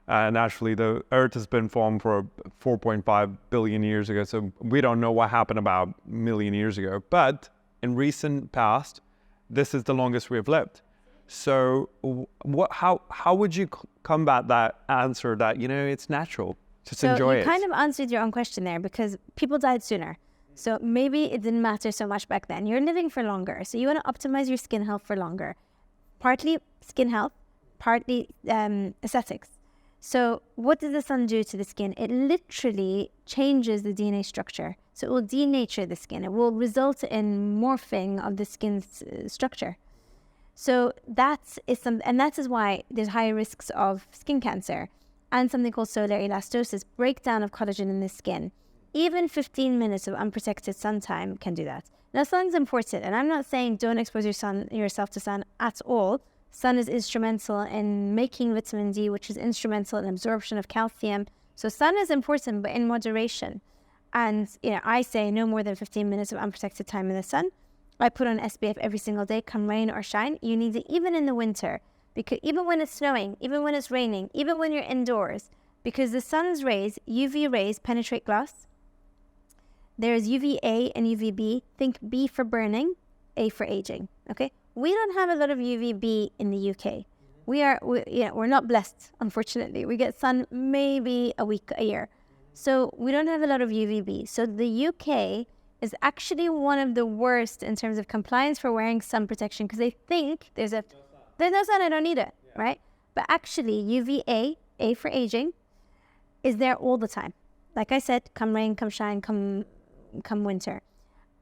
Naturally, the Earth has been formed for 4.5 billion years ago, so we don't know what happened about a million years ago. But in recent past, this is the longest we have lived. So how would you combat that answer that, it's natural? Just enjoy it. So you kind of answered your own question there, because people died sooner. So maybe it didn't matter so much back then. You're living for longer. So you want to optimize your skin health for longer. Partly skin health, partly aesthetics. So what does the sun do to the skin? It literally changes the DNA structure. So it will denature the skin. It will result in morphing of the skin's structure. So that is why there's higher risks of skin cancer and something called solar elastosis, breakdown of collagen in the skin. Even 15 minutes of unprotected sun time can do that. Now, sun's important, and I'm not saying don't expose yourself to sun at all. Sun is instrumental in making vitamin D, which is instrumental in absorption of calcium. So sun is important, but in moderation. And I say no more than 15 minutes of unprotected time in the sun. I put on SPF every single day, come rain or shine. You need it even in the winter, because even when it's snowing, even when it's raining, even when you're indoors, because the sun's rays, UV rays, penetrate glass. There's UVA and UVB. Think B for burning, A for aging. Okay, we don't have a lot of UVB in the UK. We're not blessed, unfortunately. We get sun maybe a week a year, so we don't have a lot of UVB. So the UK is actually one of the worst in terms of compliance for wearing sun protection, because they think there's no sun, I don't need it, right? But actually UVA, A for aging, is there all the time. Like I said, come rain, come shine, come winter.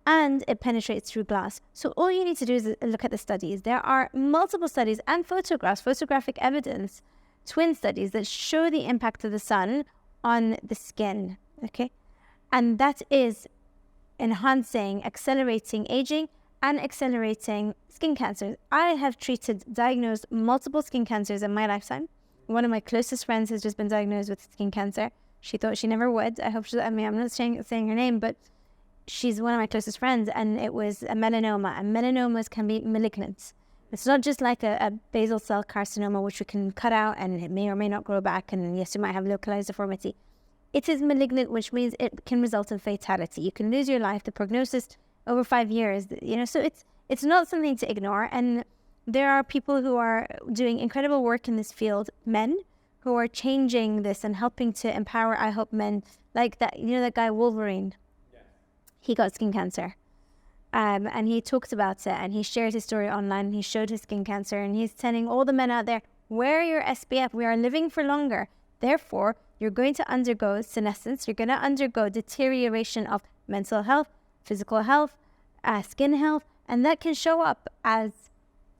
And it penetrates through glass. So all you need to do is look at the studies. There are multiple studies and photographic evidence, twin studies that show the impact of the sun on the skin, okay? And that is enhancing, accelerating aging and accelerating skin cancers. I have diagnosed multiple skin cancers in my lifetime. One of my closest friends has just been diagnosed with skin cancer. She thought she never would. I'm not saying her name, but she's one of my closest friends, and it was a melanoma. And melanomas can be malignant. It's not just like a basal cell carcinoma, which we can cut out and it may or may not grow back. And yes, you might have localized deformity. It is malignant, which means it can result in fatality. You can lose your life. The prognosis over 5 years. So it's not something to ignore. And there are people who are doing incredible work in this field, men, who are changing this and helping to empower, I hope, men like that. That guy Wolverine. Yeah. He got skin cancer. And he talked about it, and he shared his story online, and he showed his skin cancer, and he's telling all the men out there, wear your SPF. We are living for longer. Therefore, you're going to undergo senescence. You're going to undergo deterioration of mental health, physical health, skin health, and that can show up as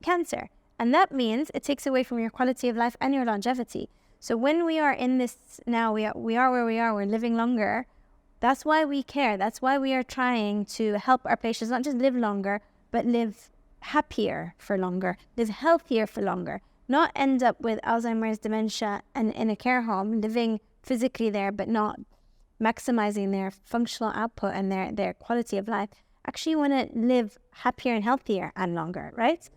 cancer. And that means it takes away from your quality of life and your longevity. So when we are in this now, we are where we are, we're living longer. That's why we care. That's why we are trying to help our patients not just live longer, but live happier for longer, live healthier for longer, not end up with Alzheimer's, dementia, and in a care home, living physically there, but not maximizing their functional output and their quality of life. Actually, you want to live happier and healthier and longer, right?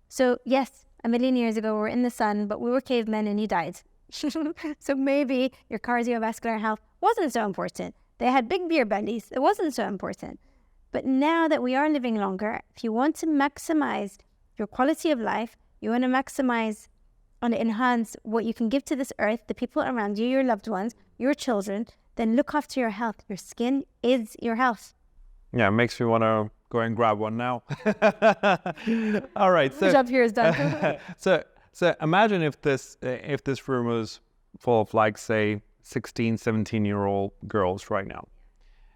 So yes, 1 million years ago, we were in the sun, but we were cavemen and you died. So maybe your cardiovascular health wasn't so important. They had big beer bellies. It wasn't so important. But now that we are living longer, if you want to maximize your quality of life, you want to maximize and enhance what you can give to this earth, the people around you, your loved ones, your children, then look after your health. Your skin is your health. Yeah, it makes me want to go and grab one now. All right. So the job here is done. So imagine if this room was full of, like, say, 16, 17-year-old girls right now.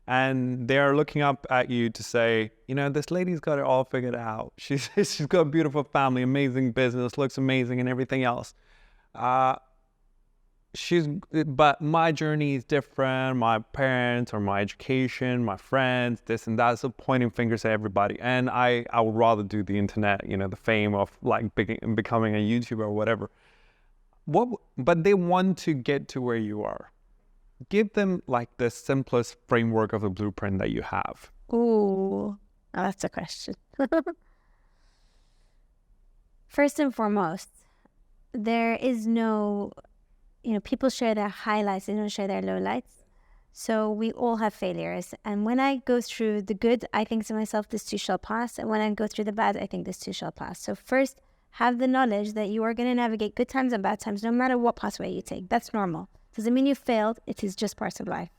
And they're looking up at you to say, this lady's got it all figured out. She's got a beautiful family, amazing business, looks amazing and everything else. But my journey is different. My parents or my education, my friends, this and that. So pointing fingers at everybody. And I would rather do the internet, the fame of like becoming a YouTuber or whatever. But they want to get to where you are. Give them like the simplest framework of the blueprint that you have. Ooh, that's a question. First and foremost, there is no people share their highlights, they don't share their lowlights. So we all have failures. And when I go through the good, I think to myself, this too shall pass. And when I go through the bad, I think this too shall pass. So first, have the knowledge that you are going to navigate good times and bad times, no matter what pathway you take. That's normal. Doesn't mean you failed. It is just part of life.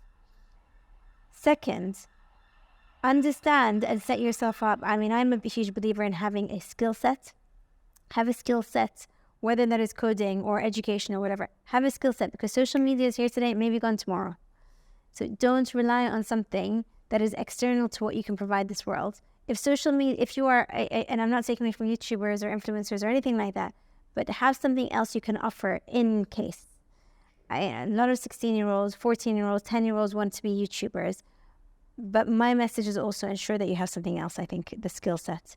Second, understand and set yourself up. I mean, I'm a huge believer in having a skill set. Have a skill set, whether that is coding or education or whatever. Have a skill set, because social media is here today, maybe gone tomorrow. So don't rely on something that is external to what you can provide this world. If social media, if you are, and I'm not taking away from YouTubers or influencers or anything like that, but have something else you can offer in case. A lot of 16-year-olds, 14-year-olds, 10-year-olds want to be YouTubers. But my message is also ensure that you have something else, I think, the skill set.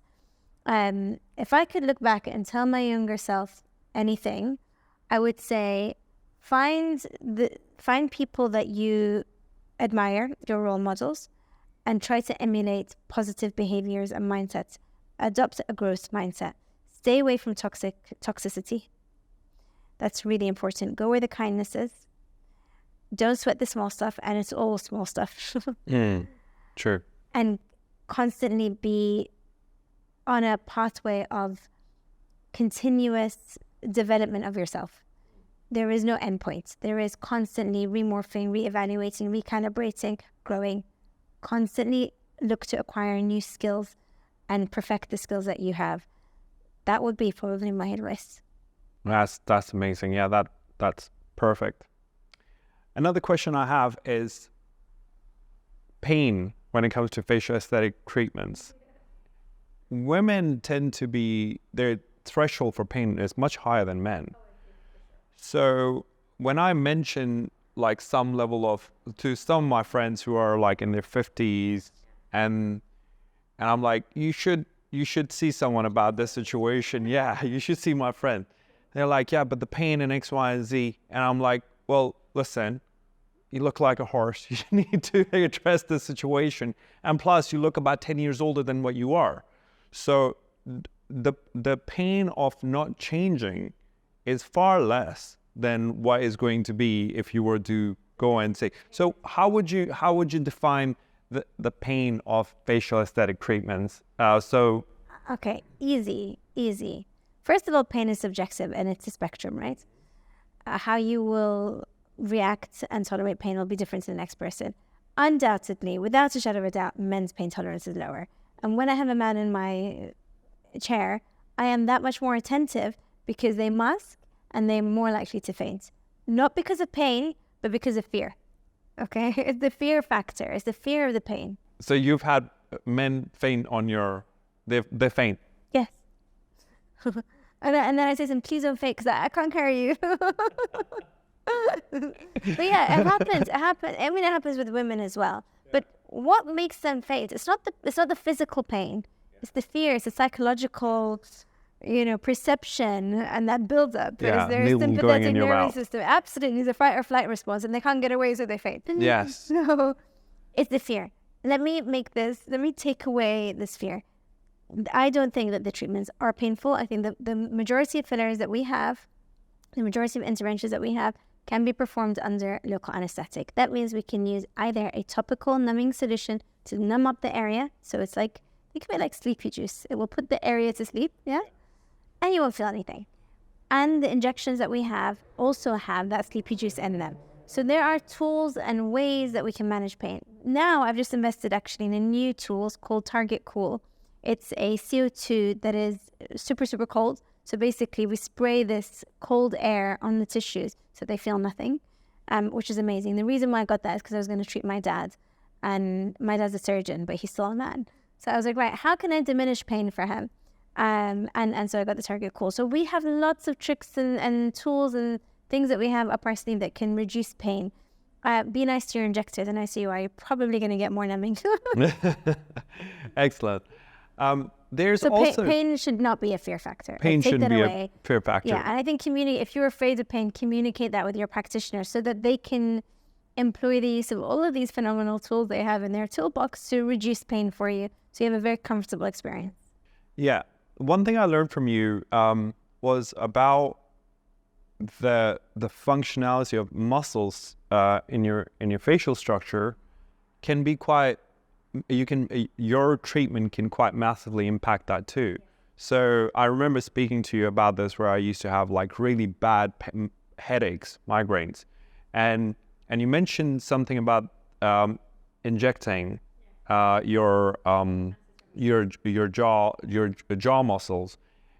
If I could look back and tell my younger self anything, I would say find people that you admire, your role models, and try to emulate positive behaviors and mindsets. Adopt a growth mindset. Stay away from toxicity. That's really important. Go where the kindness is. Don't sweat the small stuff, and it's all small stuff. True. And constantly be on a pathway of continuous development of yourself. There is no endpoint. There is constantly remorphing, reevaluating, recalibrating, growing. Constantly look to acquire new skills and perfect the skills that you have. That would be probably my advice. That's amazing. Yeah, that's perfect. Another question I have is pain when it comes to facial aesthetic treatments. Women tend to be, their threshold for pain is much higher than men. So when I mention like some level of, to some of my friends who are like in their 50s, and I'm like, you should see someone about this situation. Yeah, you should see my friend. They're like, yeah, but the pain in X, Y, and Z. And I'm like, well, listen, you look like a horse. You need to address the situation. And plus, you look about 10 years older than what you are. So the pain of not changing is far less than what is going to be if you were to go and say. So how would you define the pain of facial aesthetic treatments? Okay, easy. First of all, pain is subjective and it's a spectrum, right? How you will react and tolerate pain will be different to the next person. Undoubtedly, without a shadow of a doubt, men's pain tolerance is lower. And when I have a man in my chair, I am that much more attentive because they mask and they're more likely to faint. Not because of pain, but because of fear. Okay? It's the fear factor. It's the fear of the pain. So you've had men faint on they faint? Yes. And then I say to them, please don't faint because I can't carry you. But yeah, it happens. I mean, it happens with women as well. But what makes them faint? It's not the physical pain. It's the fear. It's the psychological, perception, and that builds up. Yeah, There's sympathetic nervous system. Absolutely, it's a fight or flight response, and they can't get away, so they faint. Yes. So it's the fear. Let me take away this fear. I don't think that the treatments are painful. I think that the majority of fillers that we have, the majority of interventions that we have, can be performed under local anesthetic. That means we can use either a topical numbing solution to numb up the area. So it's like, think of it like sleepy juice. It will put the area to sleep, yeah? And you won't feel anything. And the injections that we have also have that sleepy juice in them. So there are tools and ways that we can manage pain. Now I've just invested actually in a new tool called Target Cool. It's a CO2 that is super, super cold. So basically we spray this cold air on the tissues so they feel nothing, which is amazing. The reason why I got that is because I was going to treat my dad, and my dad's a surgeon, but he's still a man. So I was like, right, how can I diminish pain for him? And so I got the Target Cool. So we have lots of tricks and tools and things that we have up our sleeve that can reduce pain. Be nice to your injector, the nicer you are. You're probably going to get more numbing. Excellent. There's so also pain should not be a fear factor. Pain shouldn't be a fear factor. Yeah, and I think if you're afraid of pain, communicate that with your practitioner so that they can employ the use of all of these phenomenal tools they have in their toolbox to reduce pain for you, so you have a very comfortable experience. Yeah, one thing I learned from you was about the functionality of muscles in your facial structure can be quite, your treatment can quite massively impact that too. So I remember speaking to you about this, where I used to have like really bad headaches, migraines, and you mentioned something about injecting your jaw muscles,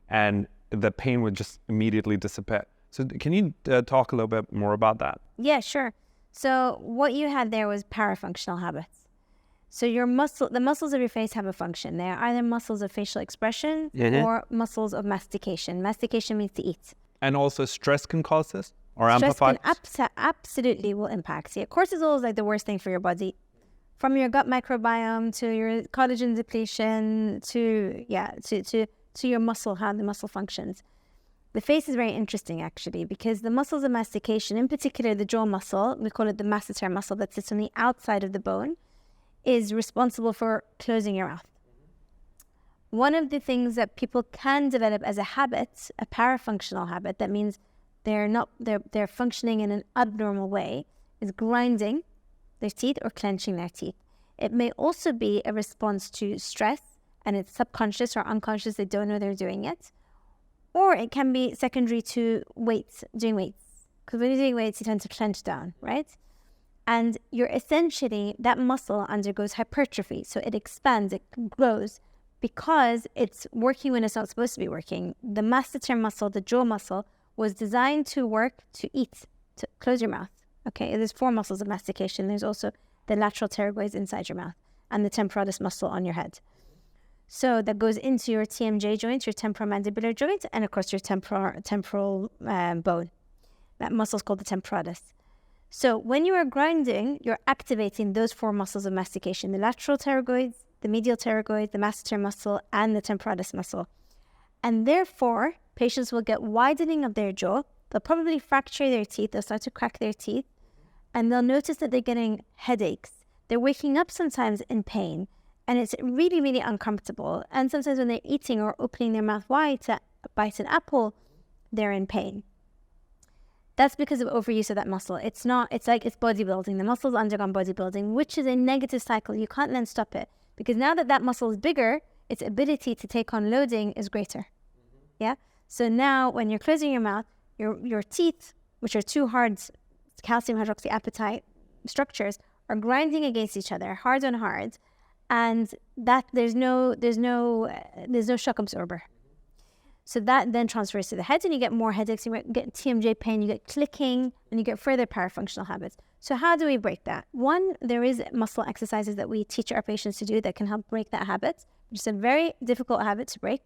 and the pain would just immediately disappear. So can you talk a little bit more about that? Yeah, sure. So what you had there was parafunctional habits. So the muscles of your face have a function. They are either muscles of facial expression or muscles of mastication. Mastication means to eat. And also stress can cause this or amplify? Stress can absolutely will impact. Yeah, cortisol is like the worst thing for your body. From your gut microbiome to your collagen depletion to your muscle, how the muscle functions. The face is very interesting actually, because the muscles of mastication, in particular the jaw muscle, we call it the masseter muscle that sits on the outside of the bone, is responsible for closing your mouth. One of the things that people can develop as a habit, a parafunctional habit, that means they're functioning in an abnormal way, is grinding their teeth or clenching their teeth. It may also be a response to stress, and it's subconscious or unconscious, they don't know they're doing it. Or it can be secondary to doing weights. Because when you're doing weights, you tend to clench down, right? And that muscle undergoes hypertrophy. So it expands, it grows, because it's working when it's not supposed to be working. The masseter muscle, the jaw muscle, was designed to work to eat, to close your mouth. Okay, there's 4 muscles of mastication. There's also the lateral pterygoids inside your mouth and the temporalis muscle on your head. So that goes into your TMJ joint, your temporomandibular joint, and of course your temporal bone. That muscle is called the temporalis. So when you are grinding, you're activating those 4 muscles of mastication: the lateral pterygoids, the medial pterygoid, the masseter muscle, and the temporalis muscle. And therefore, patients will get widening of their jaw. They'll probably fracture their teeth. They'll start to crack their teeth. And they'll notice that they're getting headaches. They're waking up sometimes in pain. And it's really, really uncomfortable. And sometimes when they're eating or opening their mouth wide to bite an apple, they're in pain. That's because of overuse of that muscle. It's bodybuilding. The muscle's undergone bodybuilding, which is a negative cycle. You can't then stop it, because now that muscle is bigger, its ability to take on loading is greater. Yeah. So now when you're closing your mouth, your teeth, which are 2 hard calcium hydroxyapatite structures, are grinding against each other, hard on hard, and that there's no shock absorber. So that then transfers to the head, and you get more headaches, you get TMJ pain, you get clicking, and you get further parafunctional habits. So how do we break that? 1, there is muscle exercises that we teach our patients to do that can help break that habit, which is a very difficult habit to break.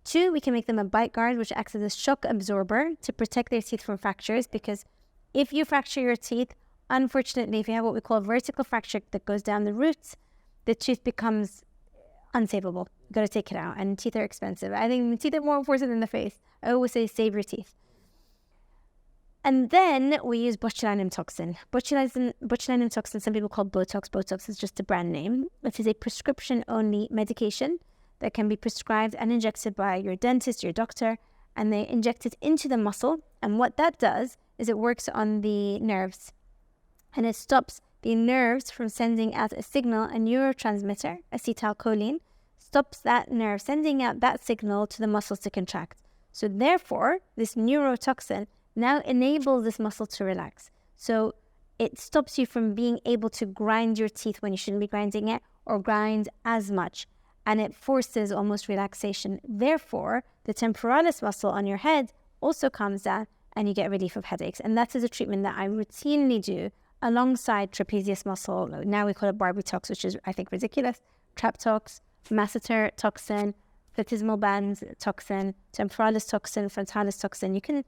2, we can make them a bite guard, which acts as a shock absorber to protect their teeth from fractures, because if you fracture your teeth, unfortunately, if you have what we call vertical fracture that goes down the roots, the tooth becomes unsavable. You've got to take it out, and teeth are expensive. I think teeth are more important than the face. I always say save your teeth. And then we use botulinum toxin. Botulinum toxin, some people call Botox. Botox is just a brand name. It is a prescription-only medication that can be prescribed and injected by your dentist, your doctor, and they inject it into the muscle. And what that does is it works on the nerves, and it stops the nerves from sending out a signal, a neurotransmitter, acetylcholine, stops that nerve sending out that signal to the muscles to contract. So therefore, this neurotoxin now enables this muscle to relax. So it stops you from being able to grind your teeth when you shouldn't be grinding it, or grind as much. And it forces almost relaxation. Therefore, the temporalis muscle on your head also calms down, and you get relief of headaches. And that is a treatment that I routinely do alongside trapezius muscle. Now we call it Barbitox, which is, I think, ridiculous. Traptox, masseter toxin, platysmal bands toxin, temporalis toxin, frontalis toxin. You can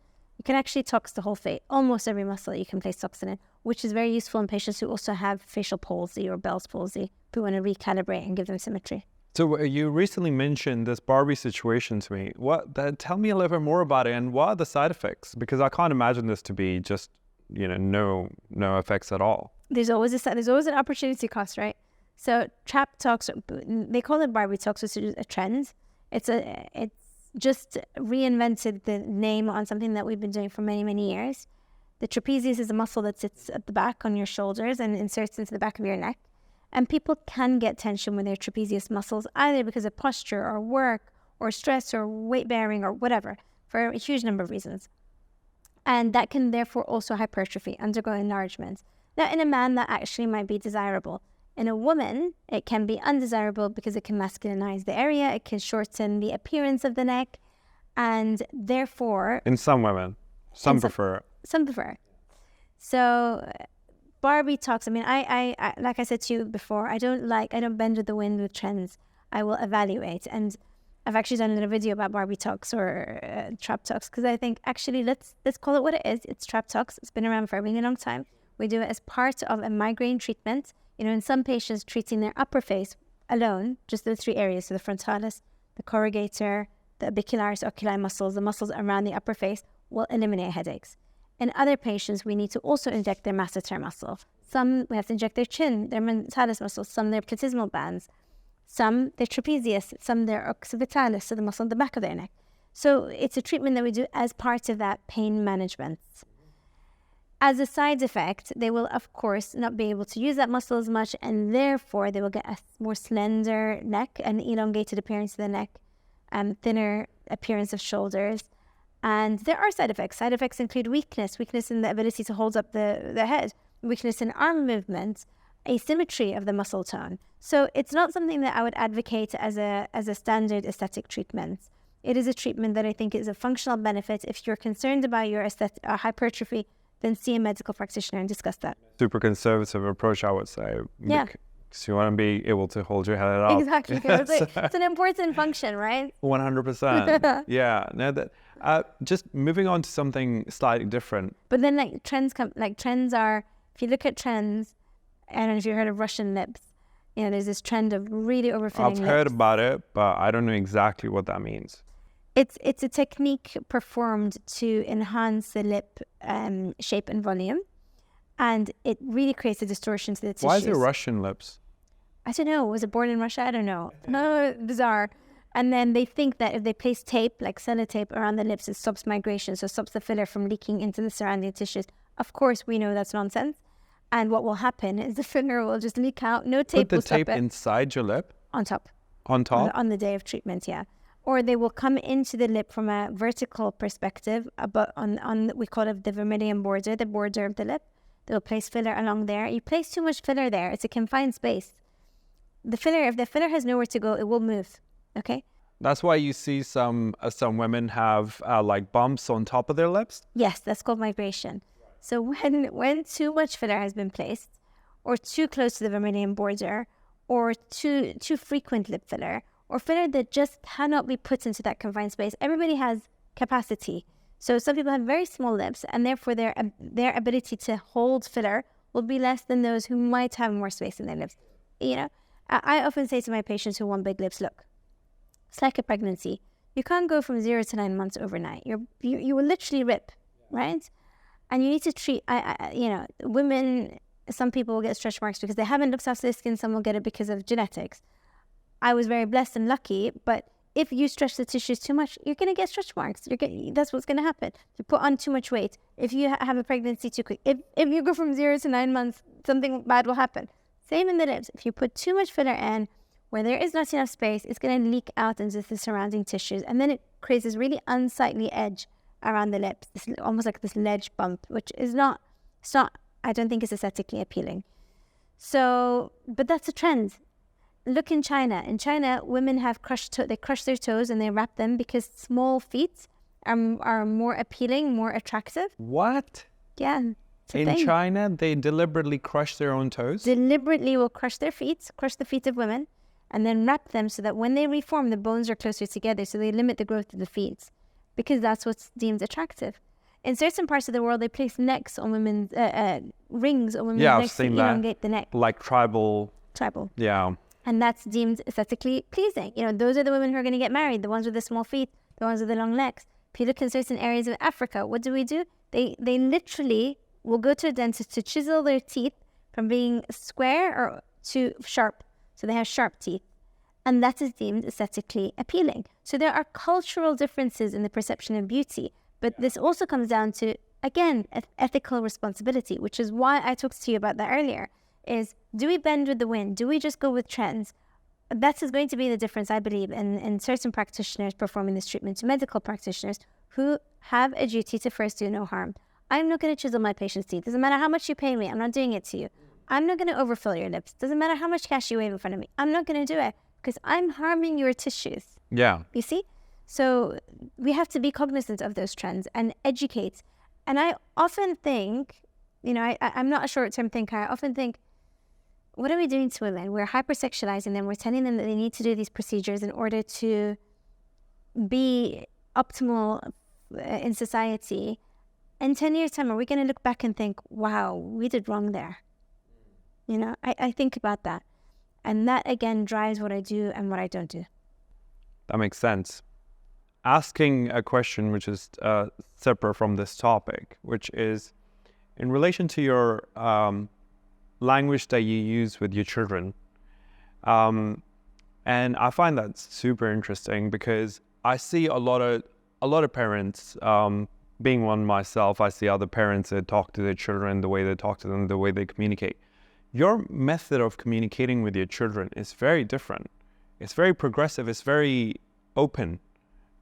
actually tox the whole face. Almost every muscle you can place toxin in, which is very useful in patients who also have facial palsy or Bell's palsy, who want to recalibrate and give them symmetry. So you recently mentioned this Barbie situation to me. Tell me a little bit more about it, and what are the side effects? Because I can't imagine this to be just, no effects at all. There's always an opportunity cost, right? So Traptox, they call it Barbitox, which is a trend. It's just reinvented the name on something that we've been doing for many, many years. The trapezius is a muscle that sits at the back on your shoulders and inserts into the back of your neck. And people can get tension with their trapezius muscles, either because of posture or work or stress or weight bearing or whatever, for a huge number of reasons. And that can therefore also hypertrophy, undergo enlargement. Now, in a man, that actually might be desirable. In a woman, it can be undesirable because it can masculinize the area, it can shorten the appearance of the neck, and therefore... In some women. Some prefer it. Some prefer. So Barbie talks, I mean, I like I said to you before, I don't bend with the wind with trends. I will evaluate. And I've actually done a little video about Barbie talks or trap talks, because I think actually let's call it what it is. It's trap talks. It's been around for a really long time. We do it as part of a migraine treatment. You know, in some patients treating their upper face alone, just the 3 areas, so the frontalis, the corrugator, the orbicularis oculi muscles, the muscles around the upper face, will eliminate headaches. In other patients, we need to also inject their masseter muscle. Some, we have to inject their chin, their mentalis muscles, some their platysmal bands, some their trapezius, some their occipitalis, so the muscle in the back of their neck. So it's a treatment that we do as part of that pain management. As a side effect, they will, of course, not be able to use that muscle as much, and therefore they will get a more slender neck, an elongated appearance of the neck, thinner appearance of shoulders. And there are side effects. Side effects include weakness in the ability to hold up the head, weakness in arm movement, asymmetry of the muscle tone. So it's not something that I would advocate as a standard aesthetic treatment. It is a treatment that I think is a functional benefit. If you're concerned about your hypertrophy, then see a medical practitioner and discuss that. Super conservative approach, I would say. Yeah. Because you want to be able to hold your head up. Exactly. It's an important function, right? 100%. Yeah. No, just moving on to something slightly different. But then trends are, if you look at trends, I don't know if you heard of Russian lips. You know, there's this trend of really overfilling lips. I've heard about it, but I don't know exactly what that means. It's a technique performed to enhance the lip shape and volume, and it really creates a distortion to the tissues. Why is it Russian lips? I don't know. Was it born in Russia? I don't know. No, bizarre. And then they think that if they place tape, like sellotape, around the lips, it stops migration, so stops the filler from leaking into the surrounding tissues. Of course, we know that's nonsense. And what will happen is the filler will just leak out. No tape will stop it. Put the tape inside your lip? On top. On top? On the day of treatment, yeah. Or they will come into the lip from a vertical perspective, but on we call it the vermilion border, the border of the lip. They'll place filler along there. You place too much filler there, it's a confined space. The filler, if the filler has nowhere to go, it will move. Okay. That's why you see some women have like bumps on top of their lips. Yes, that's called migration. So when too much filler has been placed, or too close to the vermilion border, or too frequent lip filler, or filler that just cannot be put into that confined space. Everybody has capacity. So some people have very small lips, and therefore their ability to hold filler will be less than those who might have more space in their lips. You know, I often say to my patients who want big lips, look, it's like a pregnancy. You can't go from 0 to 9 months overnight. You will literally rip, right? And you need to treat, women, some people will get stretch marks because they haven't looked after their skin. Some will get it because of genetics. I was very blessed and lucky, but if you stretch the tissues too much, you're going to get stretch marks. That's what's going to happen. If you put on too much weight, if you have a pregnancy too quick, if you go from 0 to 9 months, something bad will happen. Same in the lips. If you put too much filler in, where there is not enough space, it's going to leak out into the surrounding tissues, and then it creates this really unsightly edge around the lips, almost like this ledge bump, which is not, I don't think it's aesthetically appealing. So, but that's a trend. Look in China. In China, women have they crush their toes and they wrap them because small feet are more appealing, more attractive. What? Yeah. In China, they deliberately crush their own toes? Deliberately will crush the feet of women, and then wrap them so that when they reform, the bones are closer together, so they limit the growth of the feet, because that's what's deemed attractive. In certain parts of the world, they place necks on women's rings on women's necks to elongate the neck. Like tribal. Yeah. And that's deemed aesthetically pleasing. You know, those are the women who are going to get married, the ones with the small feet, the ones with the long legs. If you look in certain areas of Africa, what do? They literally will go to a dentist to chisel their teeth from being square or to sharp. So they have sharp teeth. and that is deemed aesthetically appealing. So there are cultural differences in the perception of beauty, but this also comes down to, again, ethical responsibility, which is why I talked to you about that earlier, is do we bend with the wind? Do we just go with trends? That is going to be the difference, I believe, in certain practitioners performing this treatment to medical practitioners who have a duty to first do no harm. I'm not going to chisel my patient's teeth. Doesn't matter how much you pay me. I'm not doing it to you. I'm not going to overfill your lips. Doesn't matter how much cash you wave in front of me. I'm not going to do it because I'm harming your tissues. Yeah. You see? So we have to be cognizant of those trends and educate. And I often think, I'm not a short-term thinker. I often think, what are we doing to women? We're hypersexualizing them. We're telling them that they need to do these procedures in order to be optimal in society. In 10 years' time, are we going to look back and think, wow, we did wrong there? I think about that. And that, again, drives what I do and what I don't do. That makes sense. Asking a question which is separate from this topic, which is in relation to your language that you use with your children. And I find that super interesting because I see a lot of parents, being one myself, I see other parents that talk to their children, the way they talk to them, the way they communicate. Your method of communicating with your children is very different. It's very progressive. It's very open.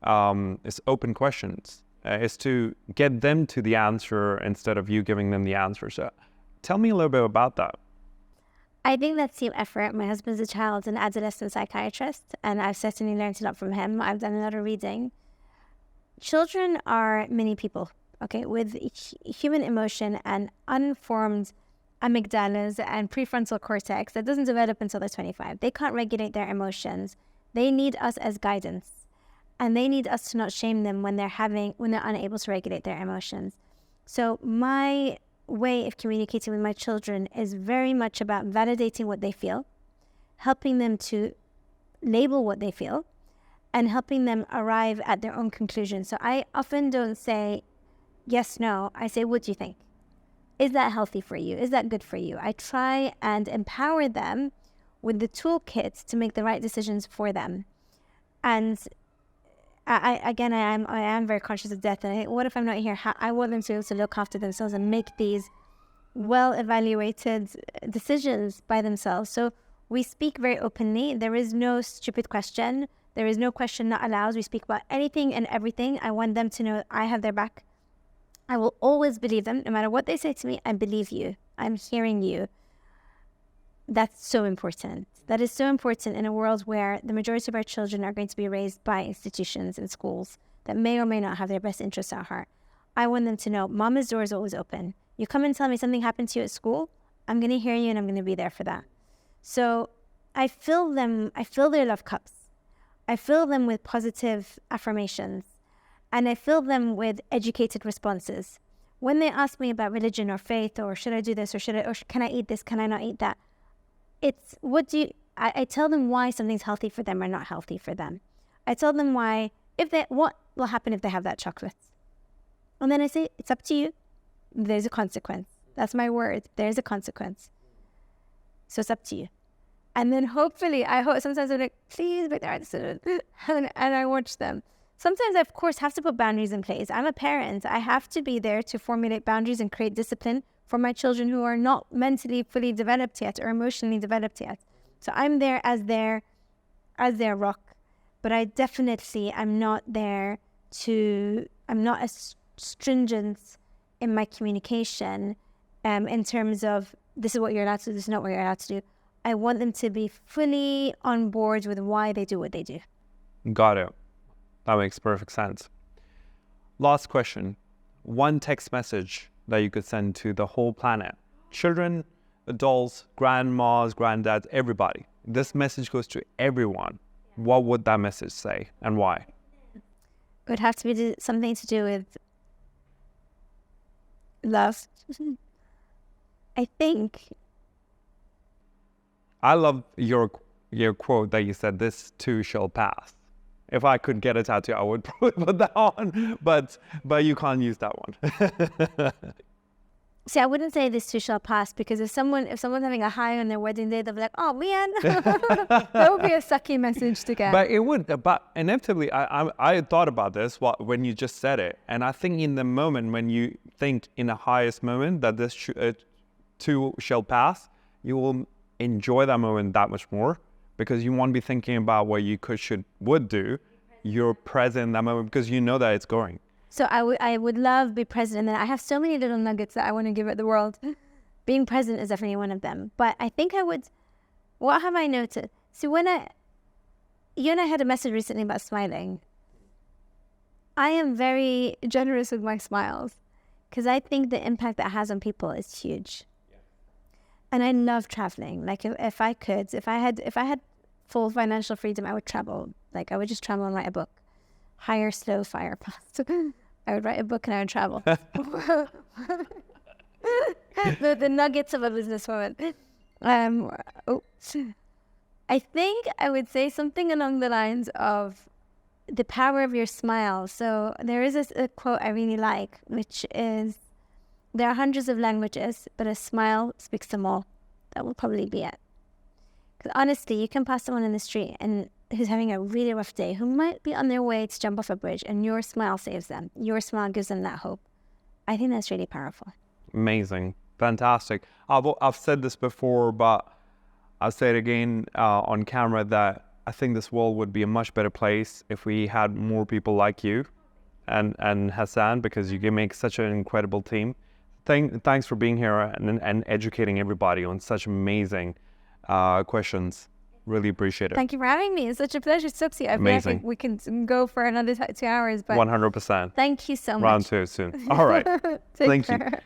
It's open questions. It's to get them to the answer instead of you giving them the answer. So tell me a little bit about that. I think that's team effort. My husband's a child and adolescent psychiatrist, and I've certainly learned a lot from him. I've done a lot of reading. Children are mini people, okay, with human emotion and unformed amygdalas and prefrontal cortex that doesn't develop until they're 25. They can't regulate their emotions. They need us as guidance, and they need us to not shame them when they're unable to regulate their emotions. So my way of communicating with my children is very much about validating what they feel, helping them to label what they feel, and helping them arrive at their own conclusion. So I often don't say yes, no. I say, what do you think? Is that healthy for you? Is that good for you? I try and empower them with the toolkit to make the right decisions for them. And I am very conscious of death. And what if I'm not here? I want them to be able to look after themselves and make these well-evaluated decisions by themselves. So we speak very openly. There is no stupid question. There is no question not allowed. We speak about anything and everything. I want them to know I have their back. I will always believe them. No matter what they say to me, I believe you. I'm hearing you. That's so important. That is so important in a world where the majority of our children are going to be raised by institutions and schools that may or may not have their best interests at heart. I want them to know mama's door is always open. You come and tell me something happened to you at school, I'm going to hear you and I'm going to be there for that. So I fill their love cups. I fill them with positive affirmations. And I fill them with educated responses. When they ask me about religion or faith, or should I do this, or can I eat this, can I not eat that? I tell them why something's healthy for them or not healthy for them. I tell them what will happen if they have that chocolate. And then I say, it's up to you. There's a consequence. That's my word. There's a consequence. So it's up to you. And then hopefully, sometimes I'm like, please make the right decision. And I watch them. Sometimes I, of course, have to put boundaries in place. I'm a parent. I have to be there to formulate boundaries and create discipline for my children who are not mentally fully developed yet or emotionally developed yet. So I'm there as their rock. But I definitely am not I'm not as stringent in my communication in terms of this is what you're allowed to do, this is not what you're allowed to do. I want them to be fully on board with why they do what they do. Got it. That makes perfect sense. Last question. One text message that you could send to the whole planet. Children, adults, grandmas, granddads, everybody. This message goes to everyone. What would that message say and why? It would have to be something to do with love. I think. I love your quote that you said, this too shall pass. If I could get a tattoo, I would probably put that on, but you can't use that one. See, I wouldn't say this too shall pass, because if someone's having a high on their wedding day, they'll be like, oh man, that would be a sucky message to get. But it would, but inevitably, I thought about this when you just said it. And I think in the moment, when you think in the highest moment that this too shall pass, you will enjoy that moment that much more, because you won't be thinking about what you would do. You're present in that moment because you know that it's going. So I would love be present, and then I have so many little nuggets that I want to give at the world. Being present is definitely one of them. But I think what have I noticed? See, you and I had a message recently about smiling. I am very generous with my smiles, because I think the impact that it has on people is huge. Yeah. And I love traveling. Like if I had full financial freedom, I would travel. Like I would just travel and write a book. Hire, slow, fire, fast. I would write a book and I would travel. the nuggets of a businesswoman. I think I would say something along the lines of the power of your smile. So there is a quote I really like, which is, there are hundreds of languages, but a smile speaks them all. That will probably be it. Because honestly, you can pass someone in the street and who's having a really rough day, who might be on their way to jump off a bridge, and your smile saves them. Your smile gives them that hope. I think that's really powerful. Amazing. Fantastic. I've said this before, but I'll say it again on camera, that I think this world would be a much better place if we had more people like you and Hassan, because you make such an incredible team. Thanks for being here and educating everybody on such amazing questions. Really appreciate it. Thank you for having me. It's such a pleasure to talk to you. Amazing. We can go for another 2 hours, but 100%. Thank you so much. Round 2 soon. All right. Take Thank care. you.